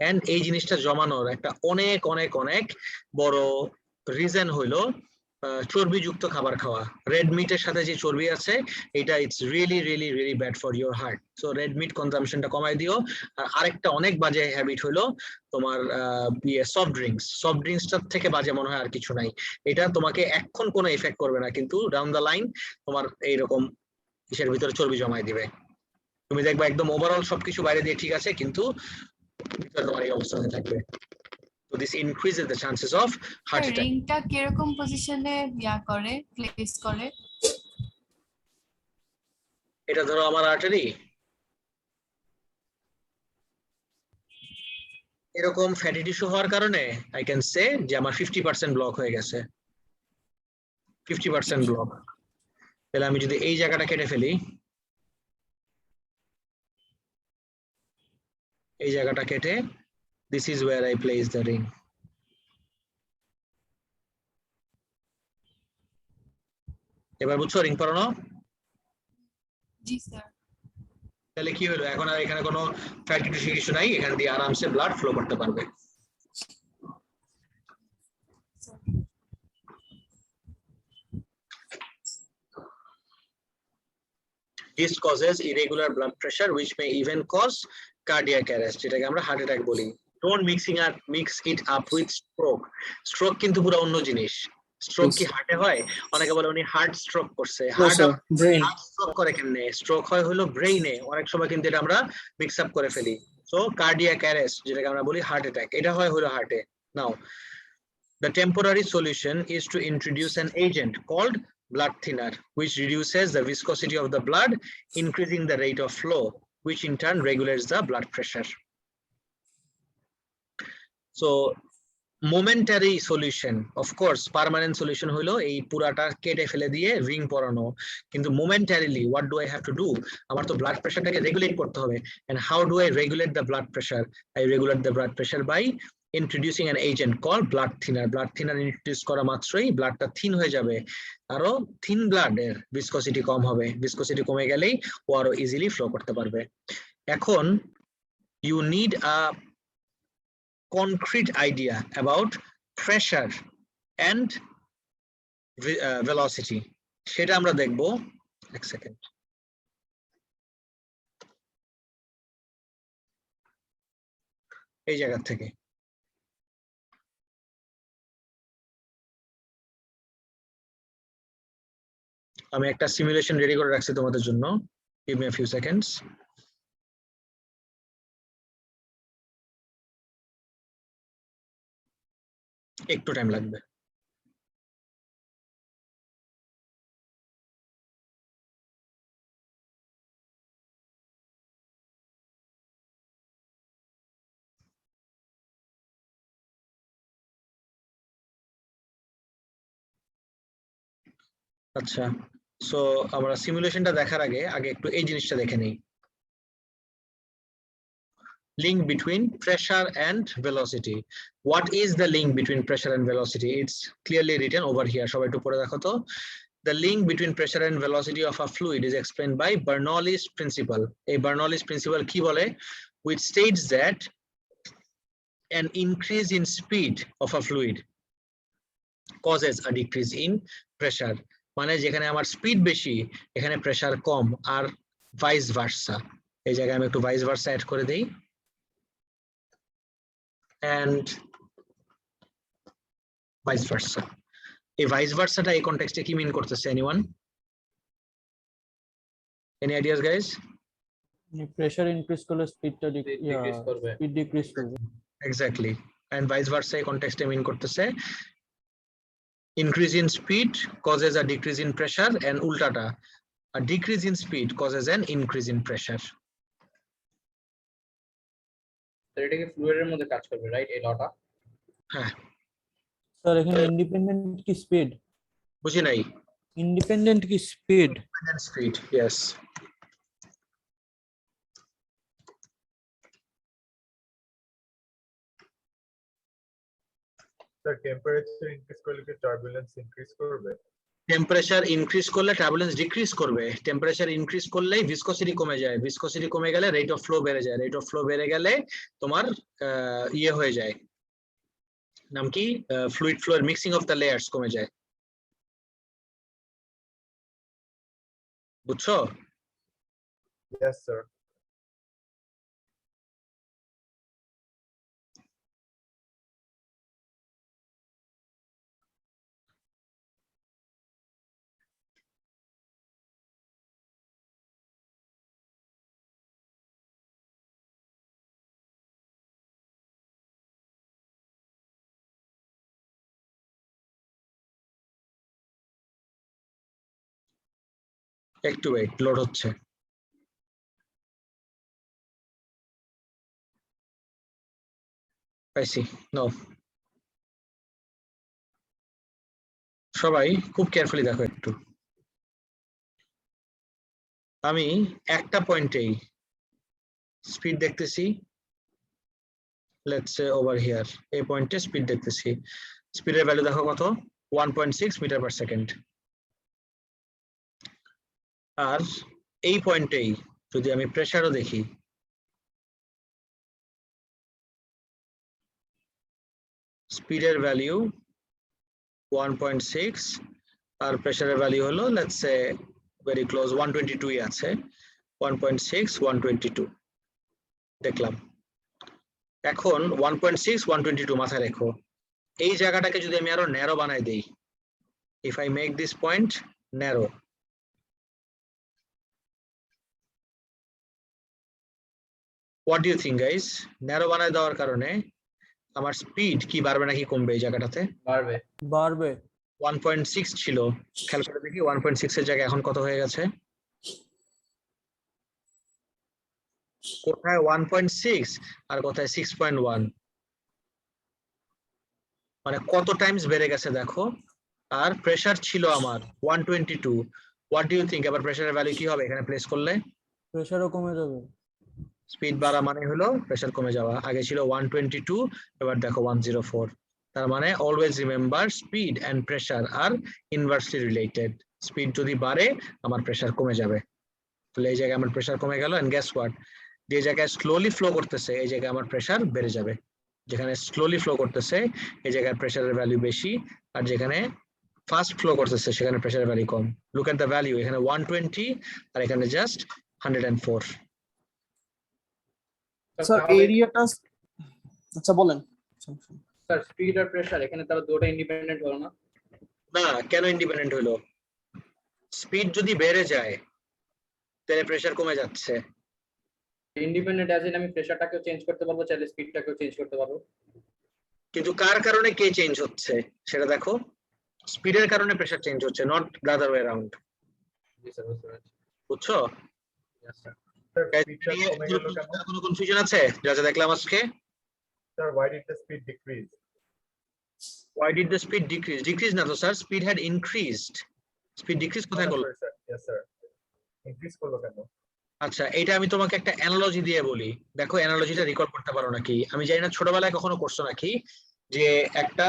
And এই জিনিসটা জমানোর একটা অনেক অনেক অনেক বড় রিজন হইলো চর্বিযুক্ত খাবার খাওয়া। রেড মিটের সাথে যে চর্বি আছে এটা it's really really really bad for your heart, so red meat কনজাম্পশনটা কমাই দিও। আর আরেকটা অনেক বাজে হ্যাবিট হলো তোমার সফট ড্রিঙ্কসটার থেকে বাজে মনে হয় আর কিছু নাই। এটা তোমাকে এখন কোনো এফেক্ট করবে না, কিন্তু ডাউন দ্য লাইন তোমার এইরকম ইসের ভিতরে চর্বি জমাই দিবে। তুমি দেখবা একদম ওভারঅল সবকিছু বাইরে দিয়ে ঠিক আছে, কিন্তু ভিতরে তোমার এই অবস্থা হয়ে থাকবে। So this increases the chances of heart attack. রিংটা কিরকম পজিশনে করে প্লেস করে? এটা ধরো আমার আর্টারি, এরকম ফ্যাটি টিস্যু হওয়ার কারণে আই ক্যান সে যে আমার 50% ব্লক হয়ে গেছে, 50% ব্লক। তাহলে আমি যদি এই জায়গাটা কেটে ফেলি, এই জায়গাটা কেটে, this is where I place the ring. এবার বুঝছো রিং পরানো? জি স্যার। তাহলে কি হলো, এখন আর এখানে কোনো ফ্যাটি টিস্যু কিছু নাই, এখান দিয়ে আরামসে ব্লাড ফ্লো করতে পারবে। This causes irregular blood pressure which may even cause cardiac arrest, যেটাকে আমরা হার্ট অ্যাটাক বলি। Don't mix it up with stroke. Stroke কিন্তু পুরো অন্য জিনিস। স্ট্রোক কি হার্টে হয়? অনেকে বলে উনি হার্ট স্ট্রোক করছে। হার্ট স্ট্রোক করে কেমনে? স্ট্রোক হয় হলো ব্রেইনে। অনেক সময় কিন্তু এটা আমরা মিক্স আপ করে ফেলি। সো কার্ডিয়াক অ্যারেস্ট যেটাকে আমরা বলি হার্ট অ্যাটাক, এটা হয় হলো হার্টে। নাও the temporary solution is to introduce an agent called blood thinner which reduces the viscosity of the blood, increasing the rate of flow, which in turn regulates the blood pressure. So momentary solution, of course permanent solution হলো এই পুরাটা কেটে ফেলে দিয়ে ring পরানো, কিন্তু momentarily what do I have to do? আমার তো ব্লাড প্রেসারটাকে রেগুলেট করতে হবে। and how do I regulate the blood pressure? I regulate the blood pressure by introducing an agent called blood thinner. Blood thinner introduce করা মাত্রই ব্লাডটা thin হয়ে যাবে, আরো thin ব্লাডের ভিসকসিটি কম হবে, ভিসকসিটি কমে গেলেই ও আরো ইজিলি ফ্লো করতে পারবে। এখন you need a concrete idea about pressure and velocity, সেটা আমরা দেখব। এক সেকেন্ড, এই জায়গা থেকে আমি একটা সিমুলেশন রেডি করে রাখছি তোমাদের জন্য। Give me a few seconds. একটু টাইম লাগবে। আচ্ছা, সো আমরা সিমুলেশনটা দেখার আগে একটু এই জিনিসটা দেখে নেই। Link between pressure and velocity. What is the link between pressure and velocity? It's clearly written over here. সবাই একটু পড়ে দেখো তো। The link between pressure and velocity of a fluid is explained by Bernoulli's principle. এই Bernoulli's principle কি বলে? Which states that an increase in speed of a fluid causes a decrease in pressure. মানে যেখানে আমার speed বেশি এখানে pressure কম, আর vice versa. এই জায়গায় আমি একটু ভাইস ভার্সা অ্যাড করে দেই, and vice versa. এই vice versa টা এই কনটেক্সটে কি মিন করতেছে? Anyone? Any ideas guys? Pressure increase করলে স্পিডটা ডিক্রিজ করবে, স্পিড ডিক্রিজ করবে। Exactly. And vice versa এই কনটেক্সটে মিন করতেছে increase in speed causes a decrease in pressure, and উল্টাটা a decrease in speed causes an increase in pressure. তো এটা কি ফ্লুইডের মধ্যে কাজ করবে, রাইট? এই লটা। হ্যাঁ স্যার, এখানে ইন্ডিপেন্ডেন্ট কি স্পিড? বুঝি নাই। ইন্ডিপেন্ডেন্ট কি speed? Independent speed, yes. Sir, temperature increase করলে কি turbulence increase করবে? টেম্পারেচার ইনক্রিজ করলে টার্বুলেন্স ডিক্রিজ করবে। টেম্পারেচার ইনক্রিজ করলেই ভিসকসিটি কমে যায়, ভিসকসিটি কমে গেলে রেট অফ ফ্লো বেড়ে যায়, রেট অফ ফ্লো বেড়ে গেলে তোমার ইয়ে হয়ে যায়, নাম কি, ফ্লুইড ফ্লো এর মিক্সিং অফ দ্য লেয়ার্স কমে যায়। বুঝছো? Yes sir. একটু ওয়েট, লোড হচ্ছে। পাইছি, নো। সবাই খুব কেয়ারফুলি দেখো একটু। আমি একটা পয়েন্টেই স্পিড দেখতেছি, লেটস সে ওভার হিয়ার, এই পয়েন্টে স্পিড দেখতেছি। স্পিডের ভ্যালু দেখো কত? 1.6 মিটার পার সেকেন্ড। আর এই পয়েন্টেই যদি আমি প্রেসারও দেখি, স্পিডের ভ্যালু 1.6 আর প্রেসারের ভ্যালু হলো লেটস সে ভেরি ক্লোজ 122 আছে, 1.6 122 দেখলাম। এখন 1.6 122 মাথায় রেখো। এই জায়গাটাকে যদি আমি আরো ন্যারো বানাই দেই, if I make this point narrow, what do you think guys? Narrow বানায় দেওয়ার কারণে আমার স্পিড কি বাড়বে নাকি কমবে? এই জায়গাটাতে বাড়বে। বাড়বে। 1.6 ছিল, খেয়াল করে দেখি 1.6 এর জায়গায় এখন কত হয়ে গেছে? কোথায় 1.6 আর কোথায় 6.1, মানে কত টাইমস বেড়ে গেছে দেখো। আর প্রেসার ছিল আমার 122, হোয়াট ডু ইউ থিঙ্ক এবার প্রেসারের ভ্যালু কি হবে এখানে প্লেস করলে? প্রেসারও কমে যাবে। স্পিড বাড়া মানে হলো প্রেসার কমে যাওয়া। আগে ছিল 122, এবার দেখো 104। তার মানে always remember speed and pressure are inversely related. Speed যদি বাড়ে আমার প্রেসার কমে যাবে, তাহলে এই জায়গায় আমার প্রেসার কমে গেল। এন্ড গ্যাস হোয়াট, যে জায়গায় স্লোলি ফ্লো করতেছে এই জায়গায় আমার প্রেসার বেড়ে যাবে। যেখানে স্লোলি ফ্লো করতেছে এই জায়গায় প্রেসারের ভ্যালু বেশি, আর যেখানে ফাস্ট ফ্লো করতেছে সেখানে প্রেসারের value com. Look at the value, এখানে 120 আর এখানে জাস্ট 104। স্যার এরিয়াটা, আচ্ছা বলেন। স্যার স্পিড আর প্রেসার এখানে তাহলে দুটো ইন্ডিপেন্ডেন্ট হলো না? না, কেন ইন্ডিপেন্ডেন্ট হলো? স্পিড যদি বেড়ে যায় তাহলে প্রেসার কমে যাচ্ছে। ইন্ডিপেন্ডেন্ট অ্যাজ ইন আমি প্রেসারটাকেও চেঞ্জ করতে পারবো, চাইলে স্পিডটাকেও চেঞ্জ করতে পারবো। কিন্তু কার কারণে কে চেঞ্জ হচ্ছে সেটা দেখো। স্পিডের কারণে প্রেসার চেঞ্জ হচ্ছে, not the other way around. G sir, বুঝতে পেরেছি। বুঝছো? Yes, sir. কোনো কনফিউশন আছে যা যা দেখলাম আজকে? Sir, why did the speed decrease? Why did the speed decrease? Decrease না তো sir, speed had increased. Speed decrease কোথায় করলো? Yes sir. Increase করলো কেন? আচ্ছা, এটা আমি তোমাকে একটা অ্যানালজি দিয়ে বলি, দেখো অ্যানালজিটা রিকল করতে পারো নাকি। আমি জানি না ছোটবেলায় কখনো করছো নাকি, যে একটা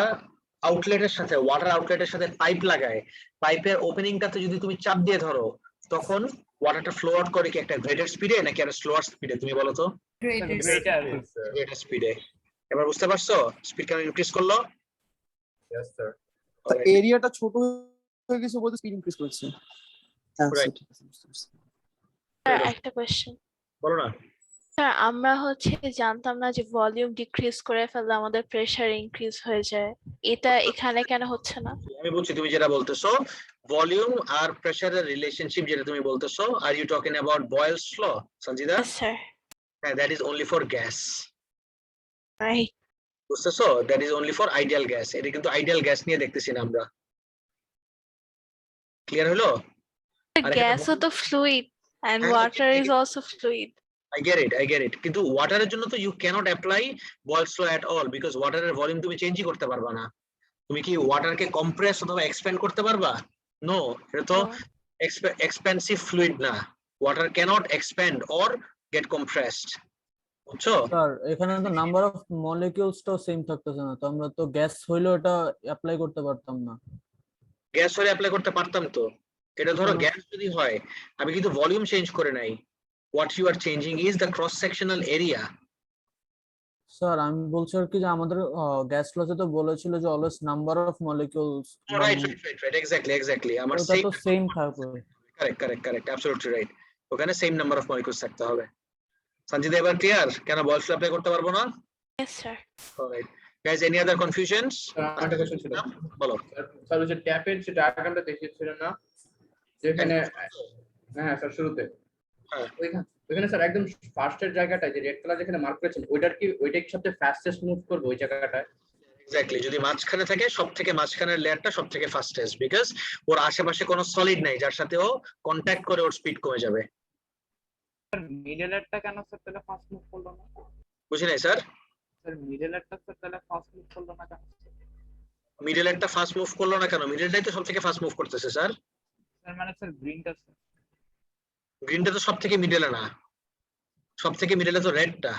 আউটলেটের সাথে, ওয়াটার আউটলেটের সাথে পাইপ লাগায়, পাইপের ওপেনিংটাতে যদি তুমি চাপ দিয়ে ধরো তখন ওয়াটারটা ফ্লো আউট করে কি একটা গ্রেটার স্পিডে নাকি একটা স্লোয়ার স্পিডে? তুমি বলো তো। গ্রেটার স্পিডে। এবার বুঝতে পারছো স্পিড কেন ইনক্রিজ করলো? Yes sir. এরিয়াটা ছোট হয়ে গেছে বলতে স্পিড ইনক্রিজ করেছে। Right. স্যার একটা কোশ্চেন। বলো না। স্যার আমরা হচ্ছে জানতাম না যে ভলিউম ডিক্রিজ করে ফেললে আমাদের প্রেসার ইনক্রিজ হয়ে যায়, এটা এখানে কেন হচ্ছে না? আমি বলছি তুমি যেটা বলতেছো ভলিউম আর প্রেসারের রিলেশনশিপ যেটা তুমি বলতেছো, are you talking about বয়েলস law Sanjida? Sir হ্যাঁ, that is only for gas. Right. বুঝতেছো? That is only for ideal gas. এটা কিন্তু আইডিয়াল গ্যাস নিয়ে দেখতেছি না আমরা। ক্লিয়ার হলো? গ্যাসও তো fluid and water is also fluid. I get it. কিন্তু ওয়াটারের জন্য তো you cannot apply Boyle's law at all because ওয়াটারের ভলিউম তুমি চেঞ্জই করতে পারবা না। তুমি কি ওয়াটারকে কম্প্রেস অথবা এক্সপ্যান্ড করতে পারবা? নো, এটা তো এক্সপেন্সিভ ফ্লুইড না। Water cannot expand or get compressed. বুঝছো? স্যার এখানে তো নাম্বার অফ মলিকিউলসটাও সেম থাকতেছে না, তো আমরা তো গ্যাস হইলো এটা অ্যাপ্লাই করতে পারতাম না। গ্যাস হলে অ্যাপ্লাই করতে পারতাম তো। এটা ধরো গ্যাস যদি হয়, আমি কিন্তু ভলিউম চেঞ্জ করে নাই। What you are changing is the cross sectional area. Sir আমি বলছি আর কি যে আমাদের গ্যাস লতে তো বলেছিল যে always number of molecules. Right. Exactly. আমার ওটা তো সেম থাকবে। Correct. Absolutely right. ওখানে সেম নাম্বার অফ মলিকিউলস থাকতে হবে। সঞ্জিদা এবার ক্লিয়ার কেন বয়েলস ল অ্যাপ্লাই করতে পারবো না? Yes sir. Alright. Guys, any other confusions? একটা কোশ্চেন ছিল। বলো। স্যার ওই যে ট্যাপের যে ডায়াগ্রামটা দেখিয়েছিলেন না, যেখানে হ্যাঁ স্যার শুরুতে ওইখানে স্যার একদম ফার্স্টের জায়গাটায় যে রেড কালার যেখানে মার্ক করেছেন ওইটা কি সবচেয়ে ফাস্টেস্ট মুভ করবে ওই জায়গাটায়? এক্স্যাক্টলি, যদি মাঝখানে থাকে সবথেকে মাঝখানের লেয়ারটা সবথেকে ফাস্টেস্ট, বিকজ ওর আশেপাশে কোনো সলিড নাই যার সাথে ও কন্টাক্ট করে ওর স্পিড কমে যাবে। স্যার মিডলেরটা কেন স্যার তাহলে ফাস্ট মুভ করলো না? বুঝি নাই স্যার। স্যার মিডলেরটা স্যার তাহলে ফাস্ট মুভ করলো না কেন? মিডলেরটা ফাস্ট মুভ করলো না কেন? মিডলটাই তো সবথেকে ফাস্ট মুভ করতেছে স্যার। স্যার মানে স্যার গ্রিনটা তো সবথেকে মিডলে না, সবথেকে মিডলে তো রেডটা।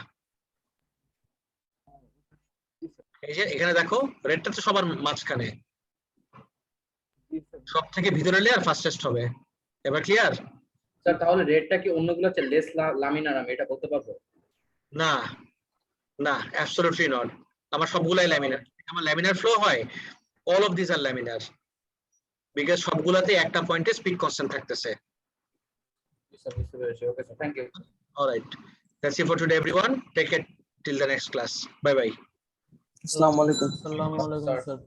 এই যে এখানে দেখো রেডটা তো সবার মাঝখানে, সবথেকে ভিতরে লেয়ার ফাস্টেস্ট হবে। এবার ক্লিয়ার? স্যার তাহলে রেডটা কি অন্যগুলো হচ্ছে লেস লামিনার, আমি এটা বলতে পারবো? না, অ্যাবসলিউটলি নট। আমার সবগুলাই ল্যামিনার। আমার ল্যামিনার ফ্লো হয়, all of this are laminar, because সবগুলাতে একটা পয়েন্টে স্পিড কনস্ট্যান্ট থাকতেছে। Okay, sir. Thank you. All right. That's it for today, everyone. Take it till the next class. Bye bye. আসসালামু আলাইকুম। আসসালামু আলাইকুম স্যার।